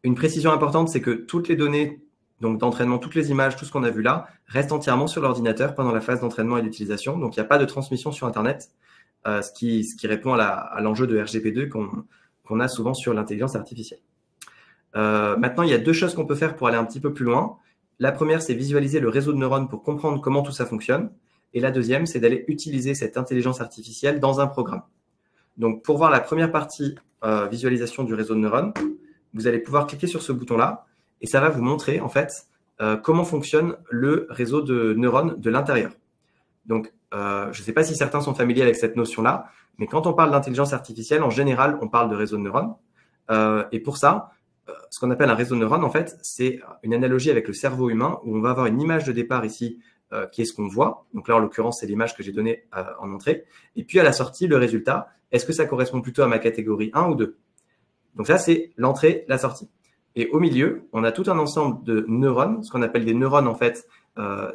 Speaker 2: Une précision importante, c'est que toutes les données donc d'entraînement, toutes les images, tout ce qu'on a vu là, reste entièrement sur l'ordinateur pendant la phase d'entraînement et d'utilisation. Donc, il n'y a pas de transmission sur Internet, ce qui répond à l'enjeu de RGPD qu'on a souvent sur l'intelligence artificielle. Maintenant, il y a deux choses qu'on peut faire pour aller un petit peu plus loin. La première, c'est visualiser le réseau de neurones pour comprendre comment tout ça fonctionne. Et la deuxième, c'est d'aller utiliser cette intelligence artificielle dans un programme. Donc, pour voir la première partie, visualisation du réseau de neurones, vous allez pouvoir cliquer sur ce bouton-là et ça va vous montrer, en fait, comment fonctionne le réseau de neurones de l'intérieur. Donc, je ne sais pas si certains sont familiers avec cette notion-là, mais quand on parle d'intelligence artificielle, en général, on parle de réseau de neurones. Et pour ça, ce qu'on appelle un réseau de neurones, en fait, c'est une analogie avec le cerveau humain où on va avoir une image de départ ici qui est ce qu'on voit. Donc là, en l'occurrence, c'est l'image que j'ai donnée en entrée. Et puis à la sortie, le résultat, est-ce que ça correspond plutôt à ma catégorie 1 ou 2? Donc ça, c'est l'entrée, la sortie. Et au milieu, on a tout un ensemble de neurones. Ce qu'on appelle des neurones, en fait,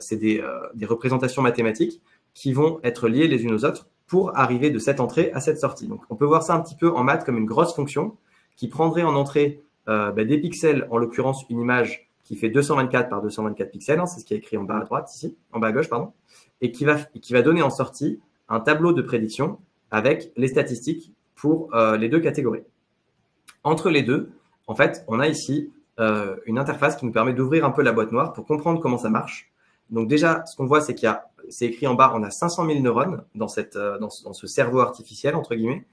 Speaker 2: c'est des représentations mathématiques qui vont être liées les unes aux autres pour arriver de cette entrée à cette sortie. Donc on peut voir ça un petit peu en maths comme une grosse fonction qui prendrait en entrée des pixels, en l'occurrence une image qui fait 224 par 224 pixels, hein, c'est ce qui est écrit en bas à droite ici, en bas à gauche, pardon, et qui va donner en sortie un tableau de prédiction avec les statistiques pour les deux catégories. Entre les deux, en fait, on a ici une interface qui nous permet d'ouvrir un peu la boîte noire pour comprendre comment ça marche. Donc déjà, ce qu'on voit, c'est c'est écrit en bas, on a 500 000 neurones dans ce cerveau artificiel, entre guillemets,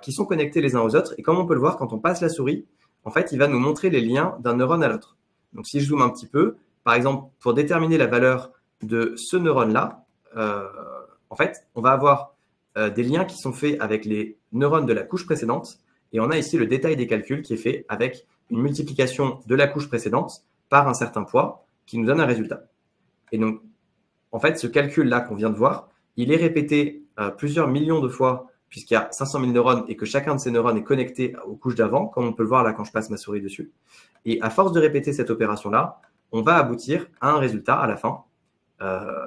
Speaker 2: qui sont connectés les uns aux autres. Et comme on peut le voir, quand on passe la souris, en fait, il va nous montrer les liens d'un neurone à l'autre. Donc, si je zoome un petit peu, par exemple, pour déterminer la valeur de ce neurone-là, en fait, on va avoir des liens qui sont faits avec les neurones de la couche précédente. Et on a ici le détail des calculs qui est fait avec une multiplication de la couche précédente par un certain poids qui nous donne un résultat. Et donc, en fait, ce calcul-là qu'on vient de voir, il est répété plusieurs millions de fois puisqu'il y a 500 000 neurones et que chacun de ces neurones est connecté aux couches d'avant, comme on peut le voir là quand je passe ma souris dessus. Et à force de répéter cette opération-là, on va aboutir à un résultat à la fin.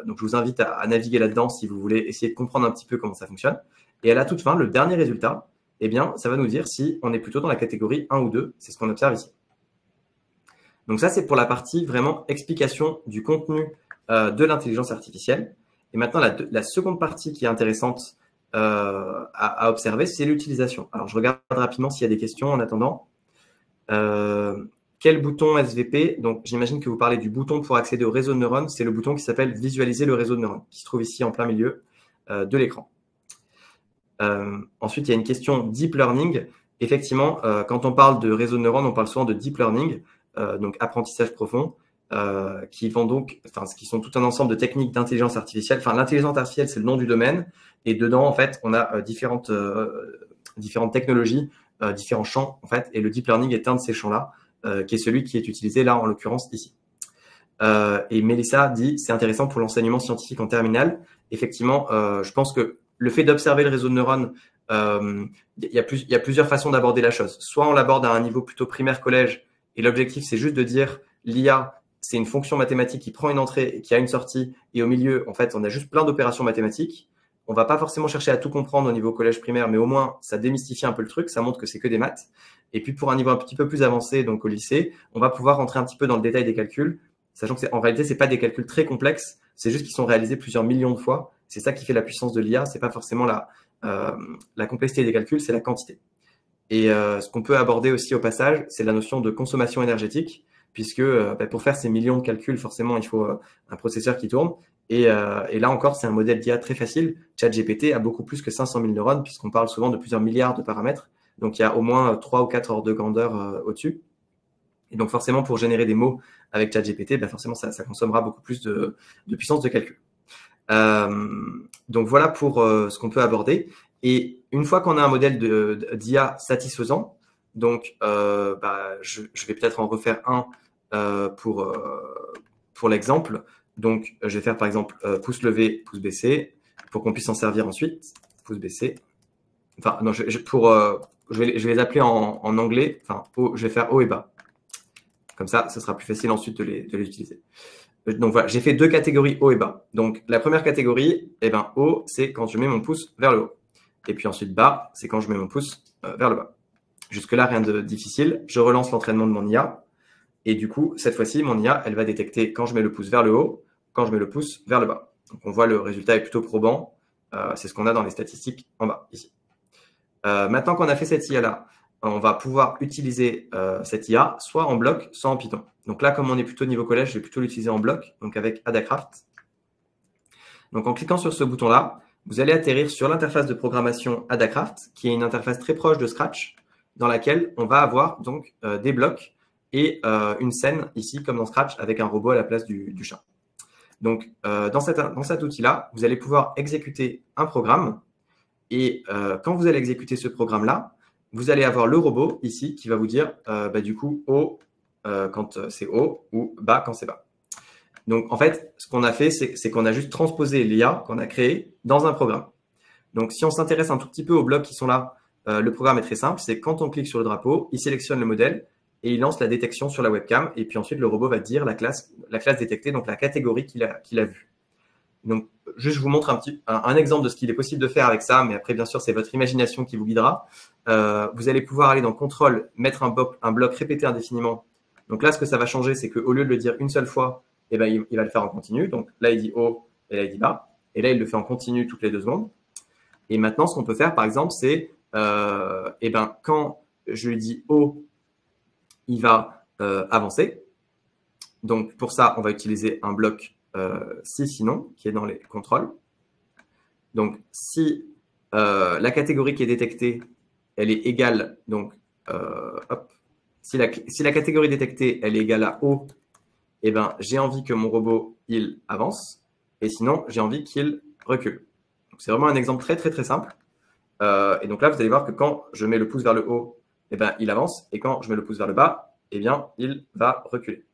Speaker 2: Donc, je vous invite à naviguer là-dedans si vous voulez essayer de comprendre un petit peu comment ça fonctionne. Et à la toute fin, le dernier résultat, eh bien, ça va nous dire si on est plutôt dans la catégorie 1 ou 2. C'est ce qu'on observe ici. Donc ça, c'est pour la partie vraiment explication du contenu de l'intelligence artificielle. Et maintenant, la seconde partie qui est intéressante à observer, c'est l'utilisation. Alors, je regarde rapidement s'il y a des questions en attendant. Quel bouton SVP? Donc, j'imagine que vous parlez du bouton pour accéder au réseau de neurones. C'est le bouton qui s'appelle « Visualiser le réseau de neurones » qui se trouve ici en plein milieu de l'écran. Ensuite, il y a une question Deep Learning. Effectivement, quand on parle de réseau de neurones, on parle souvent de Deep Learning, donc apprentissage profond, qui sont tout un ensemble de techniques d'intelligence artificielle. Enfin, l'intelligence artificielle, c'est le nom du domaine. Et dedans, en fait, on a différentes technologies, différents champs, en fait. Et le Deep Learning est un de ces champs-là, qui est celui qui est utilisé là, en l'occurrence, ici. Et Mélissa dit, c'est intéressant pour l'enseignement scientifique en terminale. Effectivement, je pense que le fait d'observer le réseau de neurones, il y a plusieurs façons d'aborder la chose. Soit on l'aborde à un niveau plutôt primaire collège, et l'objectif, c'est juste de dire l'IA, c'est une fonction mathématique qui prend une entrée et qui a une sortie, et au milieu, en fait, on a juste plein d'opérations mathématiques. On va pas forcément chercher à tout comprendre au niveau collège primaire, mais au moins, ça démystifie un peu le truc, ça montre que c'est que des maths. Et puis, pour un niveau un petit peu plus avancé, donc au lycée, on va pouvoir rentrer un petit peu dans le détail des calculs, sachant que en réalité, c'est pas des calculs très complexes, c'est juste qu'ils sont réalisés plusieurs millions de fois. C'est ça qui fait la puissance de l'IA, c'est pas forcément la complexité des calculs, c'est la quantité. Et ce qu'on peut aborder aussi au passage, c'est la notion de consommation énergétique, puisque pour faire ces millions de calculs, forcément, il faut un processeur qui tourne. Et là encore, c'est un modèle d'IA très facile. ChatGPT a beaucoup plus que 500 000 neurones, puisqu'on parle souvent de plusieurs milliards de paramètres. Donc, il y a au moins 3 ou 4 ordres de grandeur au-dessus. Et donc, forcément, pour générer des mots avec ChatGPT, forcément, ça consommera beaucoup plus de puissance de calcul. Donc, voilà pour ce qu'on peut aborder. Et une fois qu'on a un modèle d'IA satisfaisant, donc je vais peut-être en refaire un pour l'exemple. Donc, je vais faire par exemple pouce levé, pouce baissé, pour qu'on puisse s'en servir ensuite. Pouce baissé. Enfin, non, je vais les appeler en anglais. Enfin, je vais faire haut et bas. Comme ça, ce sera plus facile ensuite de les utiliser. Donc voilà, j'ai fait deux catégories haut et bas. Donc, la première catégorie, haut, c'est quand je mets mon pouce vers le haut. Et puis ensuite, bas, c'est quand je mets mon pouce vers le bas. Jusque-là, rien de difficile. Je relance l'entraînement de mon IA. Et du coup, cette fois-ci, mon IA, elle va détecter quand je mets le pouce vers le haut, quand je mets le pouce vers le bas. Donc, on voit le résultat est plutôt probant. C'est ce qu'on a dans les statistiques en bas, ici. Maintenant qu'on a fait cette IA-là, on va pouvoir utiliser cette IA soit en bloc, soit en Python. Donc là, comme on est plutôt niveau collège, je vais plutôt l'utiliser en bloc, donc avec Adacraft. Donc en cliquant sur ce bouton-là, vous allez atterrir sur l'interface de programmation Adacraft, qui est une interface très proche de Scratch, dans laquelle on va avoir donc des blocs et une scène ici, comme dans Scratch, avec un robot à la place du chat. Donc, dans cet outil-là, vous allez pouvoir exécuter un programme. Et quand vous allez exécuter ce programme-là, vous allez avoir le robot ici qui va vous dire du coup haut quand c'est haut ou bas quand c'est bas. Donc, en fait, ce qu'on a fait, c'est qu'on a juste transposé l'IA qu'on a créé dans un programme. Donc, si on s'intéresse un tout petit peu aux blocs qui sont là, le programme est très simple. C'est quand on clique sur le drapeau, il sélectionne le modèle et il lance la détection sur la webcam. Et puis ensuite, le robot va dire la classe détectée, donc la catégorie qu'il a vue. Donc, juste, je vous montre un exemple de ce qu'il est possible de faire avec ça. Mais après, bien sûr, c'est votre imagination qui vous guidera. Vous allez pouvoir aller dans Contrôle, mettre un bloc répété indéfiniment. Donc là, ce que ça va changer, c'est qu'au lieu de le dire une seule fois, eh ben, il va le faire en continu. Donc là, il dit haut et là, il dit bas. Et là, il le fait en continu toutes les 2 secondes. Et maintenant, ce qu'on peut faire, par exemple, c'est quand je lui dis haut, il va avancer. Donc, pour ça, on va utiliser un bloc si sinon, qui est dans les contrôles. Donc, si la catégorie qui est détectée, elle est égale, donc, si la catégorie détectée, elle est égale à haut, eh ben, j'ai envie que mon robot, il avance, et sinon, j'ai envie qu'il recule. C'est vraiment un exemple très, très, très simple. Et donc là, vous allez voir que quand je mets le pouce vers le haut, eh ben, il avance, et quand je mets le pouce vers le bas, eh bien, il va reculer.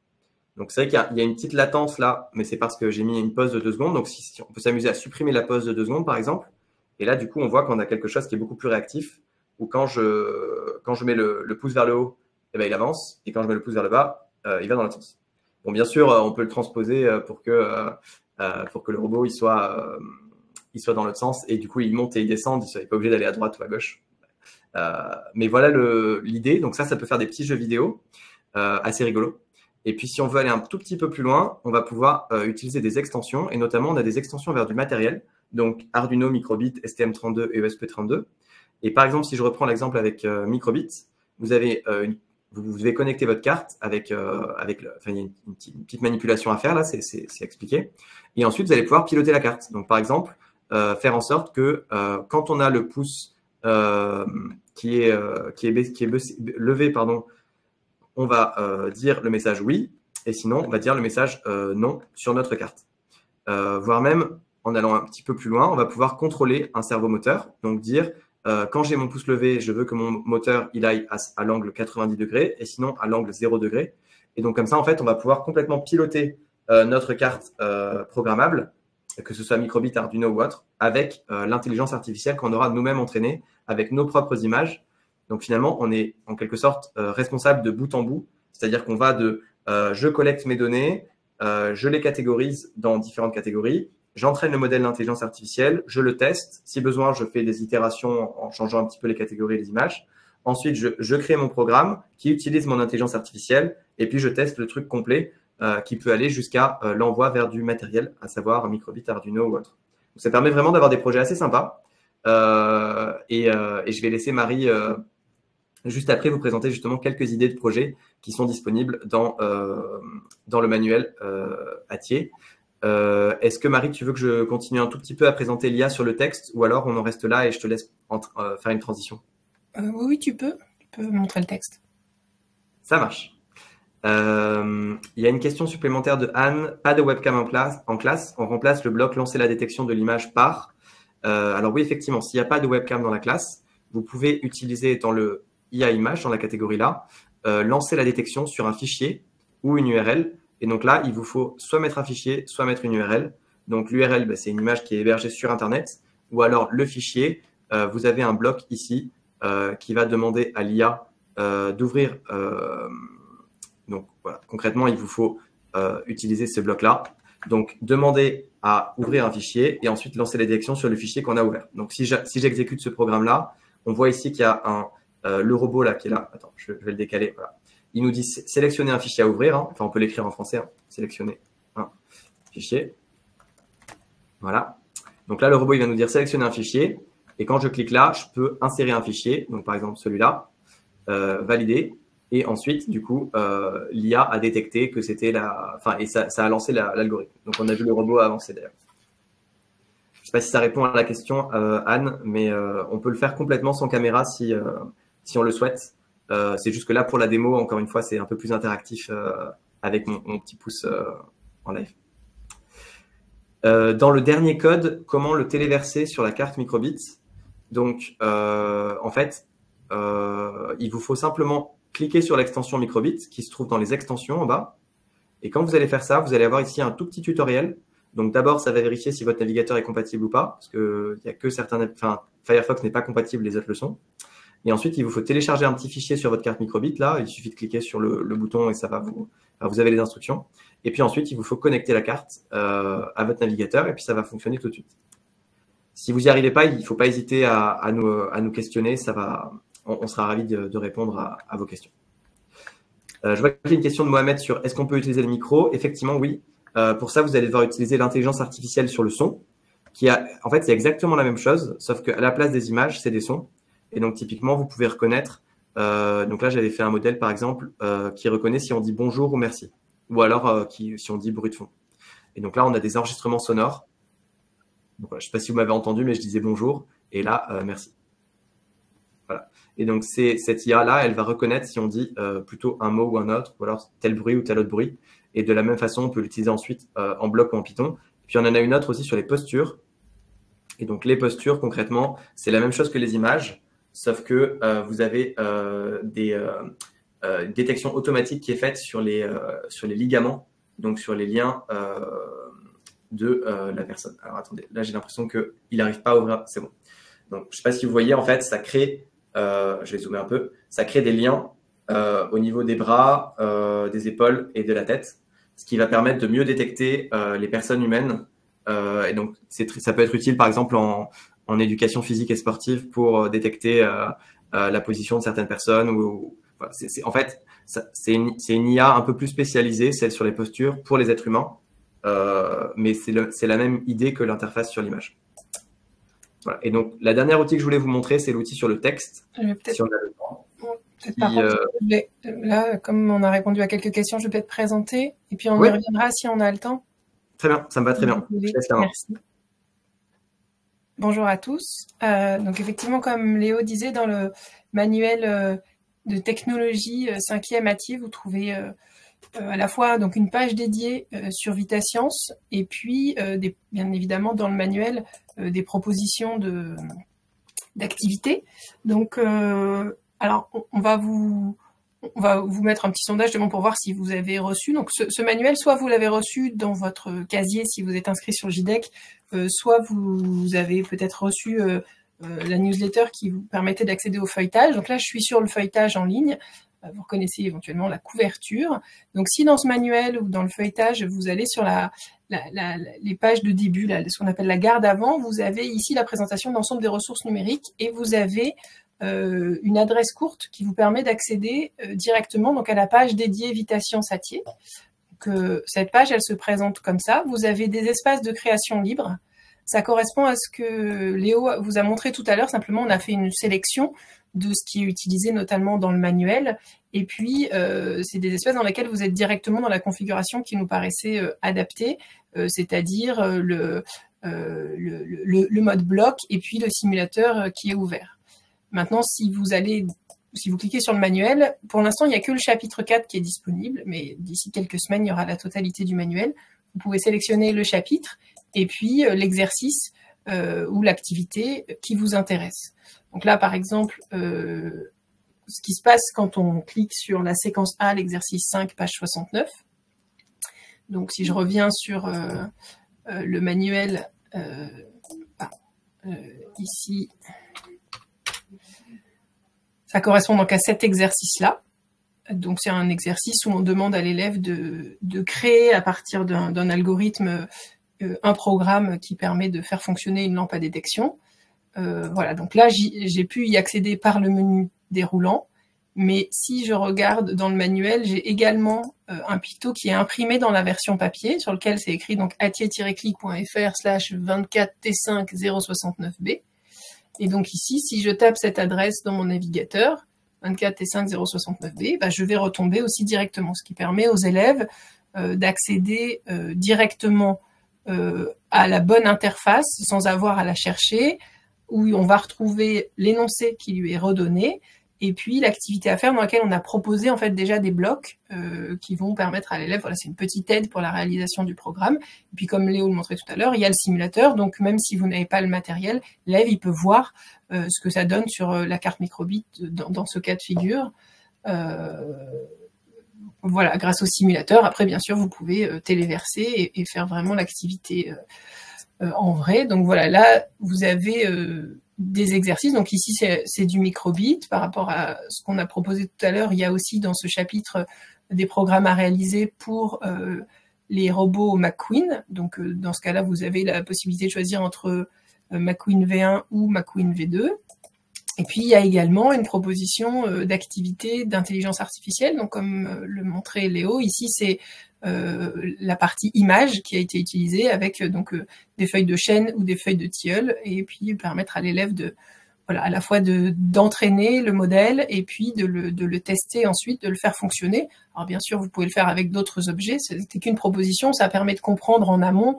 Speaker 2: Donc, c'est vrai qu'il y a une petite latence là, mais c'est parce que j'ai mis une pause de 2 secondes. Donc, si on peut s'amuser à supprimer la pause de 2 secondes, par exemple. Et là, du coup, on voit qu'on a quelque chose qui est beaucoup plus réactif, où quand je mets le pouce vers le haut, eh ben, il avance, et quand je mets le pouce vers le bas, il va dans l'autre sens. Bon, bien sûr, on peut le transposer pour que le robot il soit dans l'autre sens, et du coup, il monte et il descend, il n'est pas obligé d'aller à droite ou à gauche. Mais voilà l'idée. Donc ça peut faire des petits jeux vidéo assez rigolos. Et puis, si on veut aller un tout petit peu plus loin, on va pouvoir utiliser des extensions. Et notamment, on a des extensions vers du matériel. Donc, Arduino, Microbit, STM32 et ESP32. Et par exemple, si je reprends l'exemple avec Microbit, vous devez connecter votre carte il y a une petite manipulation à faire là, c'est expliqué. Et ensuite, vous allez pouvoir piloter la carte. Donc, par exemple, faire en sorte que quand on a le pouce qui est levé, pardon, on va dire le message oui, et sinon, on va dire le message non sur notre carte. Voire même, en allant un petit peu plus loin, on va pouvoir contrôler un servomoteur, donc dire quand j'ai mon pouce levé, je veux que mon moteur il aille à l'angle 90 degrés, et sinon à l'angle 0 degré. Et donc comme ça, en fait, on va pouvoir complètement piloter notre carte programmable, que ce soit Microbit, Arduino ou autre, avec l'intelligence artificielle qu'on aura nous-mêmes entraînée, avec nos propres images. Donc finalement, on est en quelque sorte responsable de bout en bout, c'est-à-dire qu'on va de je collecte mes données, je les catégorise dans différentes catégories, j'entraîne le modèle d'intelligence artificielle, je le teste, si besoin, je fais des itérations en changeant un petit peu les catégories et les images. Ensuite, je crée mon programme qui utilise mon intelligence artificielle et puis je teste le truc complet qui peut aller jusqu'à l'envoi vers du matériel, à savoir Microbit, Arduino ou autre. Donc, ça permet vraiment d'avoir des projets assez sympas. Et je vais laisser Marie juste après vous présenter justement quelques idées de projets qui sont disponibles dans le manuel Hatier. Est-ce que Marie, tu veux que je continue un tout petit peu à présenter l'IA sur le texte ou alors on en reste là et je te laisse faire une transition?
Speaker 3: Oui, tu peux montrer le texte.
Speaker 2: Ça marche. Il y a une question supplémentaire de Anne. Pas de webcam en classe. On remplace le bloc lancer la détection de l'image par. Alors oui, effectivement, s'il n'y a pas de webcam dans la classe, vous pouvez utiliser dans le IA image, dans la catégorie là, lancer la détection sur un fichier ou une URL. Et donc là, il vous faut soit mettre un fichier, soit mettre une URL. Donc l'URL, c'est une image qui est hébergée sur Internet. Ou alors le fichier, vous avez un bloc ici qui va demander à l'IA d'ouvrir. Donc voilà, concrètement, il vous faut utiliser ce bloc-là. Donc demander à ouvrir un fichier et ensuite lancer la détection sur le fichier qu'on a ouvert. Donc si j'exécute ce programme-là, on voit ici qu'il y a le robot là qui est là, attends, je vais le décaler, voilà. Il nous dit sélectionner un fichier à ouvrir, hein. Enfin on peut l'écrire en français, hein. Sélectionner un fichier. Voilà. Donc là, le robot, il va nous dire sélectionner un fichier. Et quand je clique là, je peux insérer un fichier. Donc par exemple, celui-là, valider. Et ensuite, du coup, l'IA a détecté que c'était la... Enfin, et ça a lancé l'algorithme. Donc on a vu le robot avancer d'ailleurs. Je ne sais pas si ça répond à la question, Anne, mais on peut le faire complètement sans caméra si on le souhaite. C'est juste que là, pour la démo, encore une fois, c'est un peu plus interactif avec mon petit pouce en live. Dans le dernier code, comment le téléverser sur la carte microbit? Donc, en fait, il vous faut simplement cliquer sur l'extension microbit qui se trouve dans les extensions en bas. Et quand vous allez faire ça, vous allez avoir ici un tout petit tutoriel. Donc, d'abord, ça va vérifier si votre navigateur est compatible ou pas, parce que il y a que certains, enfin, Firefox n'est pas compatible, les autres le sont. Et ensuite, il vous faut télécharger un petit fichier sur votre carte microbit. Là, il suffit de cliquer sur le bouton et ça va vous avez les instructions. Et puis ensuite, il vous faut connecter la carte à votre navigateur et puis ça va fonctionner tout de suite. Si vous n'y arrivez pas, il ne faut pas hésiter à nous questionner. On sera ravis de répondre à vos questions. Je vois qu'il y a une question de Mohamed sur est-ce qu'on peut utiliser le micro? Effectivement, oui. Pour ça, vous allez devoir utiliser l'intelligence artificielle sur le son. En fait, c'est exactement la même chose, sauf qu'à la place des images, c'est des sons. Et donc, typiquement, vous pouvez reconnaître. Donc là, j'avais fait un modèle, par exemple, qui reconnaît si on dit bonjour ou merci. Ou alors si on dit bruit de fond. Et donc là, on a des enregistrements sonores. Donc, voilà, je ne sais pas si vous m'avez entendu, mais je disais bonjour. Et là, merci. Voilà. Et donc, cette IA-là, elle va reconnaître si on dit plutôt un mot ou un autre, ou alors tel bruit ou tel autre bruit. Et de la même façon, on peut l'utiliser ensuite en bloc ou en Python. Et puis, on en a une autre aussi sur les postures. Et donc, les postures, concrètement, c'est la même chose que les images, sauf que vous avez des détection automatique qui est faite sur les ligaments, donc sur les liens de la personne. Alors, attendez, là, j'ai l'impression qu'il n'arrive pas à ouvrir. C'est bon. Donc, je ne sais pas si vous voyez, en fait, ça crée, je vais zoomer un peu, ça crée des liens au niveau des bras, des épaules et de la tête, ce qui va permettre de mieux détecter les personnes humaines. Et donc, ça peut être utile, par exemple, en éducation physique et sportive pour détecter la position de certaines personnes. Voilà, en fait, c'est une IA un peu plus spécialisée, celle sur les postures, pour les êtres humains. Mais c'est la même idée que l'interface sur l'image. Voilà. Et donc, la dernière outil que je voulais vous montrer, c'est l'outil sur le texte. Si on a le temps.
Speaker 3: Par contre, là, comme on a répondu à quelques questions, je vais peut-être présenter et puis on y reviendra si on a le temps.
Speaker 2: Très bien, ça me va très bien.
Speaker 3: Je laisse la main. Merci. Bonjour à tous. Donc effectivement, comme Léo disait, dans le manuel de technologie 5e ATI, vous trouvez à la fois donc une page dédiée sur VitaScience et puis bien évidemment dans le manuel des propositions d'activités. Donc alors on va vous mettre un petit sondage justement pour voir si vous avez reçu. Donc ce manuel, soit vous l'avez reçu dans votre casier si vous êtes inscrit sur le JDEC, soit vous avez peut-être reçu la newsletter qui vous permettait d'accéder au feuilletage. Donc là, je suis sur le feuilletage en ligne. Vous reconnaissez éventuellement la couverture. Donc si dans ce manuel ou dans le feuilletage, vous allez sur les pages de début, là, ce qu'on appelle la garde avant, vous avez ici la présentation de l'ensemble des ressources numériques et vous avez une adresse courte qui vous permet d'accéder directement donc à la page dédiée VitaScience ATI. Cette page, elle se présente comme ça. Vous avez des espaces de création libre. Ça correspond à ce que Léo vous a montré tout à l'heure. Simplement, on a fait une sélection de ce qui est utilisé notamment dans le manuel. Et puis, c'est des espaces dans lesquels vous êtes directement dans la configuration qui nous paraissait adaptée, c'est-à-dire le mode bloc et puis le simulateur qui est ouvert. Maintenant, si vous cliquez sur le manuel, pour l'instant, il n'y a que le chapitre 4 qui est disponible, mais d'ici quelques semaines, il y aura la totalité du manuel. Vous pouvez sélectionner le chapitre et puis l'exercice ou l'activité qui vous intéresse. Donc là, par exemple, ce qui se passe quand on clique sur la séquence A, l'exercice 5, page 69. Donc, si je reviens sur le manuel, ici, ça correspond donc à cet exercice-là. Donc, c'est un exercice où on demande à l'élève de créer à partir d'un algorithme un programme qui permet de faire fonctionner une lampe à détection. Voilà, donc là, j'ai pu y accéder par le menu déroulant. Mais si je regarde dans le manuel, j'ai également un picto qui est imprimé dans la version papier, sur lequel c'est écrit donc atier-clic.fr/24T5-069B. Et donc ici, si je tape cette adresse dans mon navigateur, 24T5-069B, bah, je vais retomber aussi directement, ce qui permet aux élèves d'accéder directement à la bonne interface sans avoir à la chercher, où on va retrouver l'énoncé qui lui est redonné, et puis l'activité à faire dans laquelle on a proposé en fait déjà des blocs qui vont permettre à l'élève, voilà, c'est une petite aide pour la réalisation du programme. Et puis comme Léo le montrait tout à l'heure, il y a le simulateur, donc même si vous n'avez pas le matériel, l'élève il peut voir ce que ça donne sur la carte microbit dans ce cas de figure. Voilà, grâce au simulateur. Après, bien sûr, vous pouvez téléverser et faire vraiment l'activité en vrai. Donc voilà, là, vous avez des exercices. Donc ici, c'est du microbit. Par rapport à ce qu'on a proposé tout à l'heure, il y a aussi dans ce chapitre des programmes à réaliser pour les robots McQueen. Donc dans ce cas-là, vous avez la possibilité de choisir entre McQueen V1 ou McQueen V2. Et puis, il y a également une proposition d'activité d'intelligence artificielle. Donc, comme le montrait Léo, ici, c'est la partie image qui a été utilisée avec donc des feuilles de chêne ou des feuilles de tilleul, et puis permettre à l'élève de, voilà, à la fois d'entraîner le modèle et puis de le tester ensuite, de le faire fonctionner. Alors, bien sûr, vous pouvez le faire avec d'autres objets. C'était qu'une proposition. Ça permet de comprendre en amont,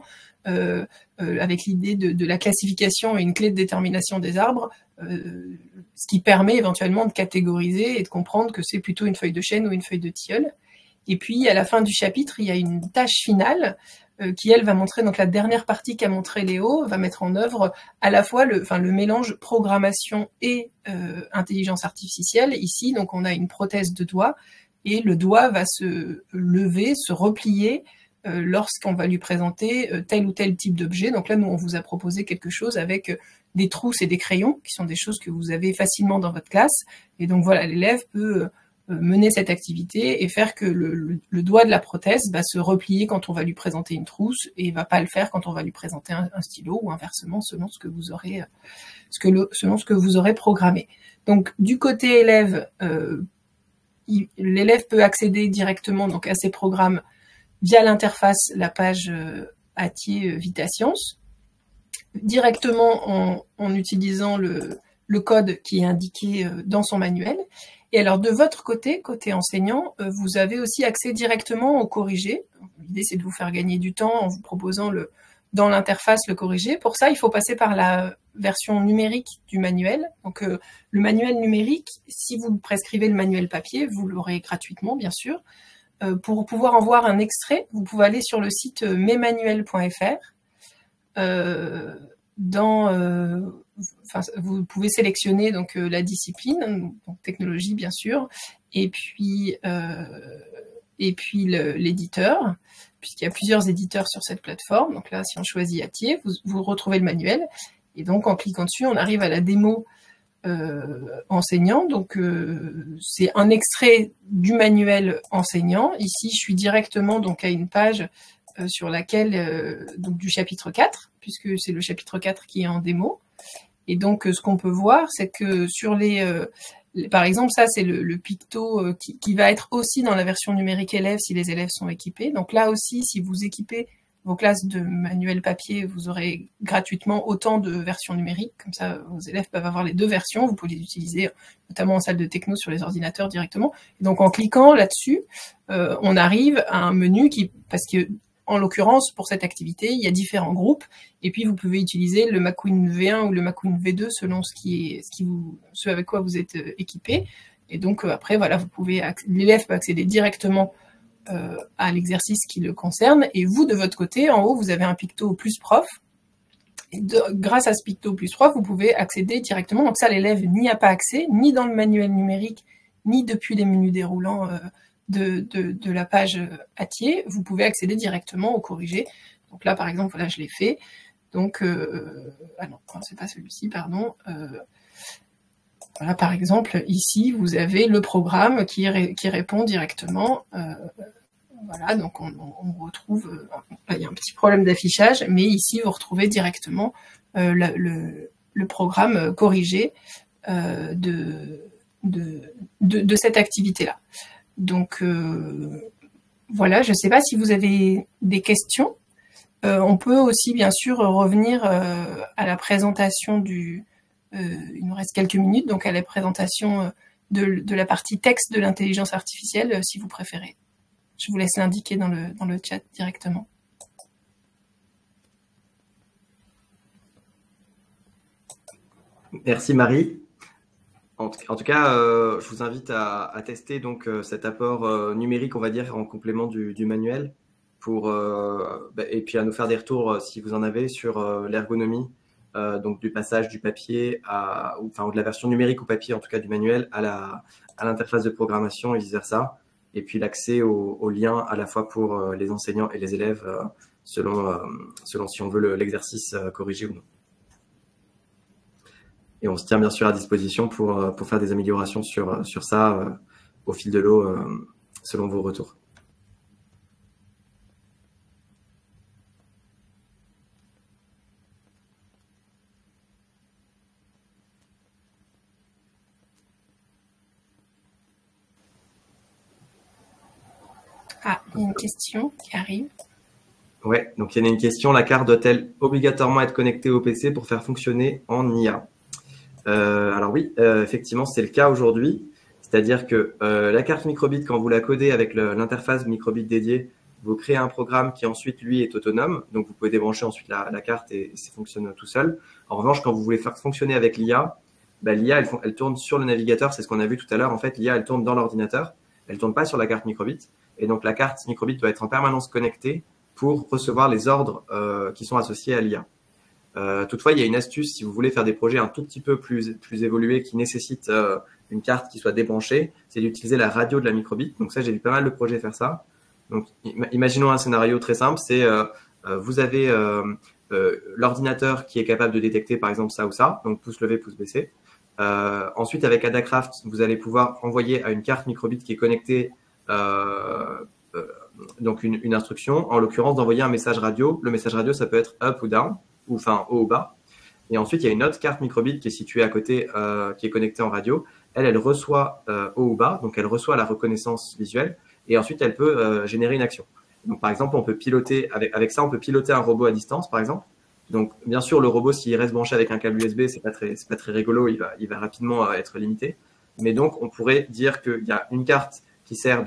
Speaker 3: avec l'idée de la classification et une clé de détermination des arbres, ce qui permet éventuellement de catégoriser et de comprendre que c'est plutôt une feuille de chêne ou une feuille de tilleul. Et puis, à la fin du chapitre, il y a une tâche finale qui, elle, va montrer, donc la dernière partie qu'a montré Léo, va mettre en œuvre à la fois le mélange programmation et intelligence artificielle. Ici, donc, on a une prothèse de doigt, et le doigt va se lever, se replier lorsqu'on va lui présenter tel ou tel type d'objet. Donc là, nous, on vous a proposé quelque chose avec des trousses et des crayons, qui sont des choses que vous avez facilement dans votre classe. Et donc voilà, l'élève peut mener cette activité et faire que le doigt de la prothèse va se replier quand on va lui présenter une trousse et va pas le faire quand on va lui présenter un stylo, ou inversement selon ce que vous aurez selon ce que vous aurez programmé. Donc du côté élève, l'élève peut accéder directement donc à ces programmes via l'interface, la page Atier VitaScience, directement en utilisant le code qui est indiqué dans son manuel. Et alors de votre côté enseignant, vous avez aussi accès directement au corrigé. L'idée, c'est de vous faire gagner du temps en vous proposant dans l'interface le corrigé. Pour ça, il faut passer par la version numérique du manuel. Donc le manuel numérique, si vous prescrivez le manuel papier, vous l'aurez gratuitement, bien sûr. Pour pouvoir en voir un extrait, vous pouvez aller sur le site mesmanuels.fr. Vous pouvez sélectionner donc la discipline, donc technologie bien sûr, et puis l'éditeur, puisqu'il y a plusieurs éditeurs sur cette plateforme. Donc là, si on choisit Atier, vous retrouvez le manuel, et donc en cliquant dessus, on arrive à la démo enseignant. Donc c'est un extrait du manuel enseignant. Ici, je suis directement donc à une page sur laquelle donc du chapitre 4, puisque c'est le chapitre 4 qui est en démo. Et donc ce qu'on peut voir, c'est que sur par exemple, ça c'est le picto qui va être aussi dans la version numérique élève si les élèves sont équipés. Donc là aussi, si vous équipez vos classes de manuel papier, vous aurez gratuitement autant de versions numériques. Comme ça, vos élèves peuvent avoir les deux versions. Vous pouvez les utiliser notamment en salle de techno sur les ordinateurs directement. Et donc en cliquant là-dessus, on arrive à un menu parce que en l'occurrence, pour cette activité, il y a différents groupes, et puis vous pouvez utiliser le McQueen V1 ou le McQueen V2 selon ce avec quoi vous êtes équipé. Et donc après, voilà, l'élève peut accéder directement à l'exercice qui le concerne, et vous, de votre côté, en haut, vous avez un picto plus prof, et grâce à ce picto plus prof, vous pouvez accéder directement. Donc ça, l'élève n'y a pas accès, ni dans le manuel numérique, ni depuis les menus déroulants de la page Atier. Vous pouvez accéder directement au corrigé. Donc là, par exemple, voilà, je l'ai fait. Donc, ah non, c'est pas celui-ci, pardon. Voilà, par exemple, ici, vous avez le programme qui répond directement. Voilà, donc on retrouve, là, il y a un petit problème d'affichage, mais ici, vous retrouvez directement le programme corrigé de cette activité-là. Donc voilà, je ne sais pas si vous avez des questions. On peut aussi bien sûr revenir à la présentation il nous reste quelques minutes, donc à la présentation de la partie texte de l'intelligence artificielle, si vous préférez. Je vous laisse l'indiquer dans le chat directement.
Speaker 2: Merci Marie. En tout cas, je vous invite à tester donc cet apport numérique, on va dire, en complément du manuel, et puis à nous faire des retours si vous en avez sur l'ergonomie, donc du passage du papier ou de la version numérique au papier, en tout cas du manuel, à l'interface de programmation et vice versa, et puis l'accès aux liens à la fois pour les enseignants et les élèves selon si on veut l'exercice corrigé ou non. Et on se tient bien sûr à disposition pour faire des améliorations sur ça au fil de l'eau, selon vos retours.
Speaker 3: Ah, il y a une question qui arrive.
Speaker 2: Ouais, donc il y en a une question. La carte doit-elle obligatoirement être connectée au PC pour faire fonctionner en IA? Alors oui, effectivement, c'est le cas aujourd'hui. C'est-à-dire que la carte microbit, quand vous la codez avec l'interface microbit dédiée, vous créez un programme qui ensuite, lui, est autonome. Donc, vous pouvez débrancher ensuite la carte et ça fonctionne tout seul. En revanche, quand vous voulez faire fonctionner avec l'IA, l'IA, elle tourne sur le navigateur. C'est ce qu'on a vu tout à l'heure. En fait, l'IA, elle tourne dans l'ordinateur. Elle tourne pas sur la carte microbit. Et donc, la carte microbit doit être en permanence connectée pour recevoir les ordres qui sont associés à l'IA. Toutefois, il y a une astuce si vous voulez faire des projets un tout petit peu plus évolués qui nécessitent une carte qui soit débranchée, c'est d'utiliser la radio de la microbit. Donc ça, j'ai vu pas mal de projets faire ça. Donc, imaginons un scénario très simple, c'est vous avez l'ordinateur qui est capable de détecter par exemple ça ou ça, donc pouce levé, pouce baissé. Ensuite, avec Adacraft, vous allez pouvoir envoyer à une carte microbit qui est connectée donc une instruction, en l'occurrence d'envoyer un message radio. Le message radio, ça peut être up ou down, ou enfin haut ou bas. Et ensuite, il y a une autre carte microbit qui est située à côté, qui est connectée en radio. Elle reçoit haut ou bas, donc elle reçoit la reconnaissance visuelle, et ensuite elle peut générer une action. Donc par exemple, on peut piloter avec ça, on peut piloter un robot à distance, par exemple. Donc bien sûr, le robot, s'il reste branché avec un câble USB, c'est pas très rigolo, il va rapidement être limité. Mais donc, on pourrait dire qu'il y a une carte qui sert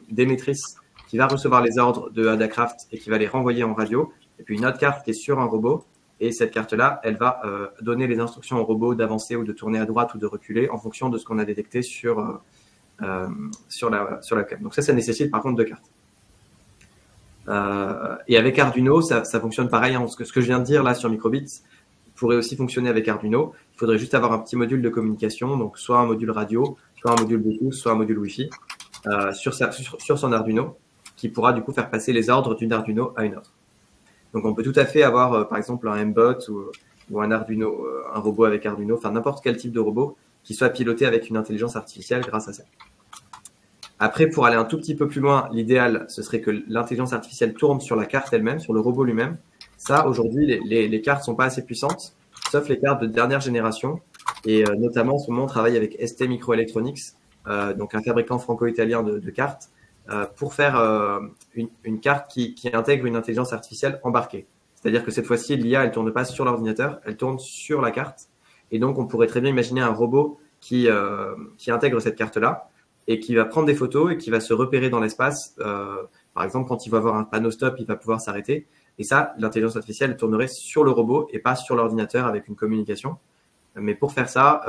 Speaker 2: d'émettrice, qui va recevoir les ordres de Adacraft et qui va les renvoyer en radio, et puis une autre carte qui est sur un robot. Et cette carte-là, elle va donner les instructions au robot d'avancer ou de tourner à droite ou de reculer en fonction de ce qu'on a détecté sur la carte. Donc ça nécessite par contre deux cartes. Et avec Arduino, ça fonctionne pareil. Hein. Ce que je viens de dire là sur Microbit pourrait aussi fonctionner avec Arduino. Il faudrait juste avoir un petit module de communication, donc soit un module radio, soit un module Bluetooth, soit un module Wi-Fi sur son Arduino, qui pourra du coup faire passer les ordres d'une Arduino à une autre. Donc, on peut tout à fait avoir, par exemple, un M-Bot ou un Arduino, un robot avec Arduino, enfin n'importe quel type de robot qui soit piloté avec une intelligence artificielle grâce à ça. Après, pour aller un tout petit peu plus loin, l'idéal, ce serait que l'intelligence artificielle tourne sur la carte elle-même, sur le robot lui-même. Ça, aujourd'hui, les cartes sont pas assez puissantes, sauf les cartes de dernière génération. Et notamment, en ce moment, on travaille avec ST Microelectronics, donc un fabricant franco-italien de cartes, pour faire une carte qui intègre une intelligence artificielle embarquée. C'est-à-dire que cette fois-ci, l'IA, elle tourne pas sur l'ordinateur, elle tourne sur la carte. Et donc, on pourrait très bien imaginer un robot qui intègre cette carte-là et qui va prendre des photos et qui va se repérer dans l'espace. Par exemple, quand il va voir un panneau stop, il va pouvoir s'arrêter. Et ça, l'intelligence artificielle tournerait sur le robot et pas sur l'ordinateur avec une communication. Mais pour faire ça,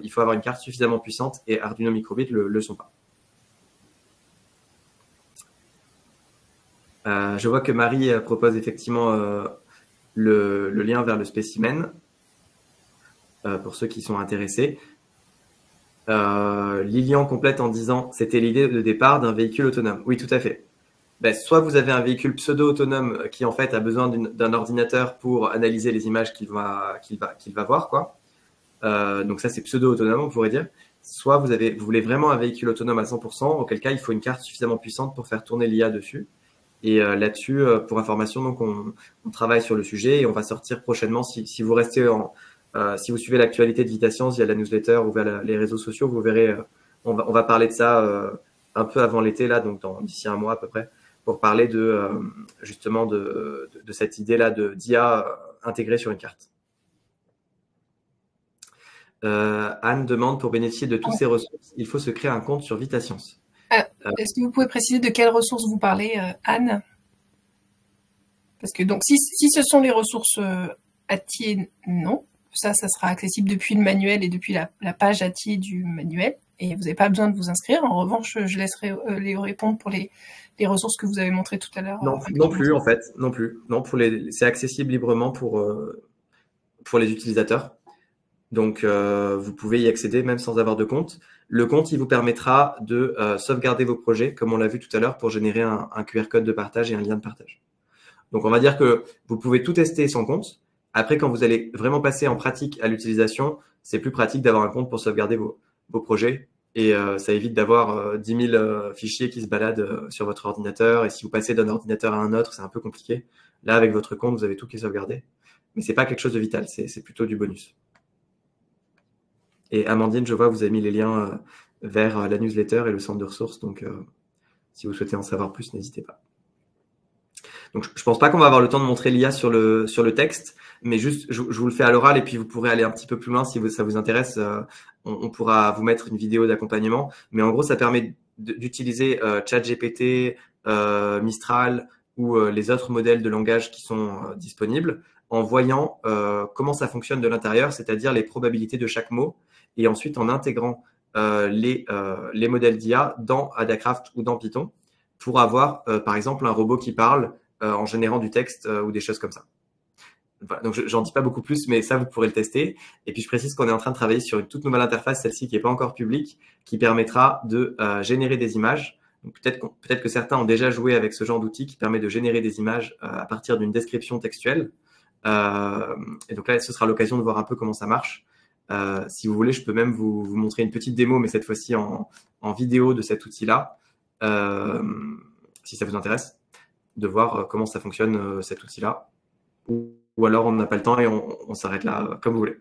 Speaker 2: il faut avoir une carte suffisamment puissante et Arduino Microbit le sont pas. Je vois que Marie propose effectivement le lien vers le spécimen pour ceux qui sont intéressés. Lilian complète en disant « C'était l'idée de départ d'un véhicule autonome ». Oui, tout à fait. Ben, soit vous avez un véhicule pseudo-autonome qui en fait a besoin d'un ordinateur pour analyser les images qu'il va voir, quoi. Donc ça, c'est pseudo-autonome, on pourrait dire. Soit vous voulez vraiment un véhicule autonome à 100%, auquel cas il faut une carte suffisamment puissante pour faire tourner l'IA dessus. Et là-dessus, pour information, donc on travaille sur le sujet et on va sortir prochainement. Si vous restez si vous suivez l'actualité de VitaScience via la newsletter ou via les réseaux sociaux, vous verrez, on va parler de ça un peu avant l'été, là, donc d'ici un mois à peu près, pour parler justement de cette idée-là d'IA intégrée sur une carte. Anne demande, pour bénéficier de toutes ces ressources, il faut se créer un compte sur VitaScience.
Speaker 3: Est-ce que vous pouvez préciser de quelles ressources vous parlez, Anne? Parce que donc, si ce sont les ressources ATIE, non. Ça sera accessible depuis le manuel et depuis la page ATIE du manuel. Et vous n'avez pas besoin de vous inscrire. En revanche, je laisserai Léo répondre pour les ressources que vous avez montrées tout à l'heure.
Speaker 2: Non plus, en fait. Non plus. Non, c'est accessible librement pour les utilisateurs. Donc, vous pouvez y accéder même sans avoir de compte. Le compte, il vous permettra de sauvegarder vos projets, comme on l'a vu tout à l'heure, pour générer un QR code de partage et un lien de partage. Donc, on va dire que vous pouvez tout tester sans compte. Après, quand vous allez vraiment passer en pratique à l'utilisation, c'est plus pratique d'avoir un compte pour sauvegarder vos projets. Et ça évite d'avoir 10 000 fichiers qui se baladent sur votre ordinateur. Et si vous passez d'un ordinateur à un autre, c'est un peu compliqué. Là, avec votre compte, vous avez tout qui est sauvegardé. Mais c'est pas quelque chose de vital, c'est plutôt du bonus. Et Amandine, je vois, vous avez mis les liens vers la newsletter et le centre de ressources. Donc, si vous souhaitez en savoir plus, n'hésitez pas. Donc, je pense pas qu'on va avoir le temps de montrer l'IA sur le texte, mais juste, je vous le fais à l'oral et puis vous pourrez aller un petit peu plus loin si ça vous intéresse. On pourra vous mettre une vidéo d'accompagnement. Mais en gros, ça permet d'utiliser ChatGPT, Mistral ou les autres modèles de langage qui sont disponibles en voyant comment ça fonctionne de l'intérieur, c'est-à-dire les probabilités de chaque mot, et ensuite en intégrant les modèles d'IA dans Adacraft ou dans Python pour avoir, par exemple, un robot qui parle en générant du texte ou des choses comme ça. Voilà, donc, j'en dis pas beaucoup plus, mais ça, vous pourrez le tester. Et puis, je précise qu'on est en train de travailler sur une toute nouvelle interface, celle-ci qui n'est pas encore publique, qui permettra de générer des images. Donc, peut-être que certains ont déjà joué avec ce genre d'outil qui permet de générer des images à partir d'une description textuelle. Et donc là, ce sera l'occasion de voir un peu comment ça marche. Si vous voulez, je peux même vous montrer une petite démo, mais cette fois-ci en vidéo de cet outil-là, si ça vous intéresse, de voir comment ça fonctionne cet outil-là. Ou alors on n'a pas le temps et on s'arrête là, comme vous voulez.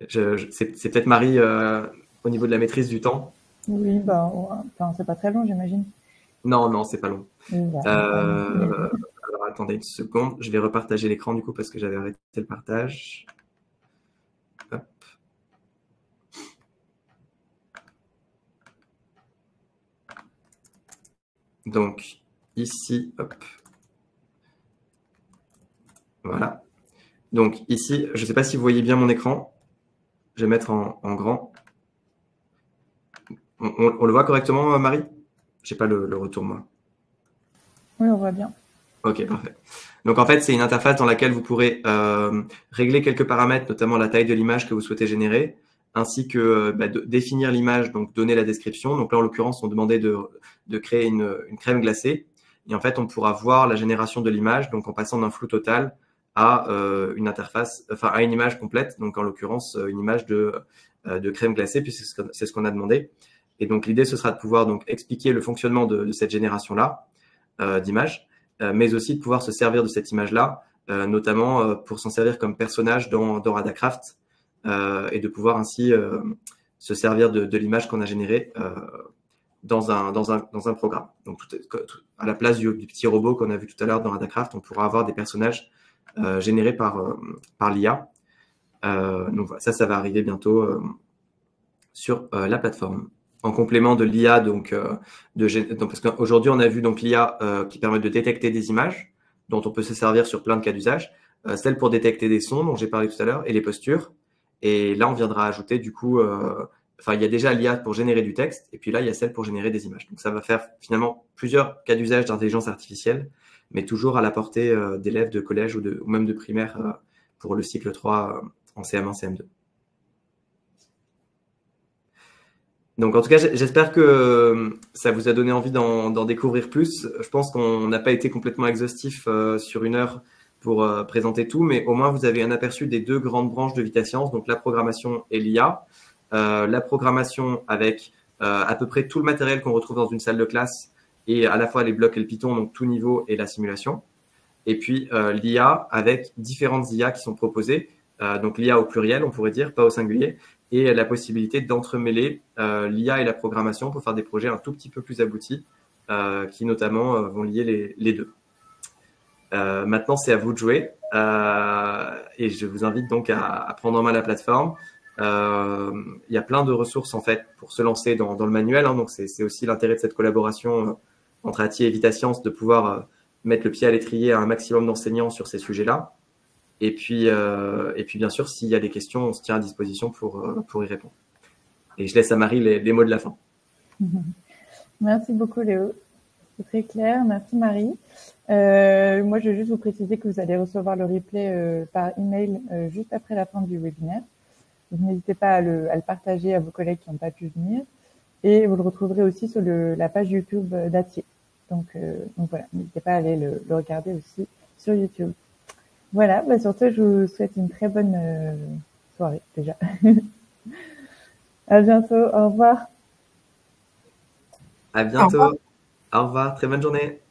Speaker 2: C'est peut-être Marie au niveau de la maîtrise du temps.
Speaker 1: Oui, c'est pas très long, j'imagine.
Speaker 2: Non, c'est pas long.
Speaker 1: Alors,
Speaker 2: attendez une seconde, je vais repartager l'écran du coup parce que j'avais arrêté le partage. Hop. Donc ici, hop. Voilà. Donc ici, je ne sais pas si vous voyez bien mon écran. Je vais mettre en grand. On le voit correctement, Marie? Je n'ai pas le retour, moi.
Speaker 1: Oui, on voit bien.
Speaker 2: Ok, parfait. Donc en fait, c'est une interface dans laquelle vous pourrez régler quelques paramètres, notamment la taille de l'image que vous souhaitez générer, ainsi que définir l'image, donc donner la description. Donc là, en l'occurrence, on demandait de créer une crème glacée. Et en fait, on pourra voir la génération de l'image, donc en passant d'un flou total à une interface, enfin à une image complète. Donc en l'occurrence, une image de crème glacée, puisque c'est ce qu'on a demandé. Et donc l'idée, ce sera de pouvoir donc expliquer le fonctionnement de cette génération-là d'images, mais aussi de pouvoir se servir de cette image-là, notamment pour s'en servir comme personnage dans Adacraft et de pouvoir ainsi se servir de l'image qu'on a générée dans un programme. Donc, à la place du petit robot qu'on a vu tout à l'heure dans Adacraft, on pourra avoir des personnages générés par l'IA. Donc, voilà, ça va arriver bientôt sur la plateforme. En complément de l'IA, donc parce qu'aujourd'hui, on a vu donc l'IA qui permet de détecter des images, dont on peut se servir sur plein de cas d'usage, celle pour détecter des sons, dont j'ai parlé tout à l'heure, et les postures. Et là, on viendra ajouter du coup, il y a déjà l'IA pour générer du texte, et puis là, il y a celle pour générer des images. Donc, ça va faire finalement plusieurs cas d'usage d'intelligence artificielle, mais toujours à la portée d'élèves de collège ou même de primaire pour le cycle 3 en CM1, CM2. Donc, en tout cas, j'espère que ça vous a donné envie d'en découvrir plus. Je pense qu'on n'a pas été complètement exhaustif sur une heure pour présenter tout, mais au moins, vous avez un aperçu des deux grandes branches de VitaScience, donc la programmation et l'IA. La programmation avec à peu près tout le matériel qu'on retrouve dans une salle de classe et à la fois les blocs et le Python, donc tout niveau et la simulation. et puis l'IA avec différentes IA qui sont proposées. Donc l'IA au pluriel, on pourrait dire, pas au singulier, et la possibilité d'entremêler l'IA et la programmation pour faire des projets un tout petit peu plus aboutis, qui notamment vont lier les deux. Maintenant, c'est à vous de jouer, et je vous invite donc à prendre en main la plateforme. Il y a plein de ressources en fait pour se lancer dans le manuel, hein, donc c'est aussi l'intérêt de cette collaboration entre ATI et VitaScience, de pouvoir mettre le pied à l'étrier à un maximum d'enseignants sur ces sujets-là. Et puis bien sûr, s'il y a des questions, on se tient à disposition pour y répondre. Et je laisse à Marie les mots de la fin.
Speaker 1: Merci beaucoup Léo, c'est très clair. Merci Marie. Moi, je vais juste vous préciser que vous allez recevoir le replay par email juste après la fin du webinaire. Donc, n'hésitez pas à le partager à vos collègues qui n'ont pas pu venir. Et vous le retrouverez aussi sur la page YouTube d'ATI. Donc voilà, n'hésitez pas à aller le regarder aussi sur YouTube. Voilà, sur ce, je vous souhaite une très bonne soirée déjà. À bientôt, au revoir.
Speaker 2: À bientôt. Au revoir, très bonne journée.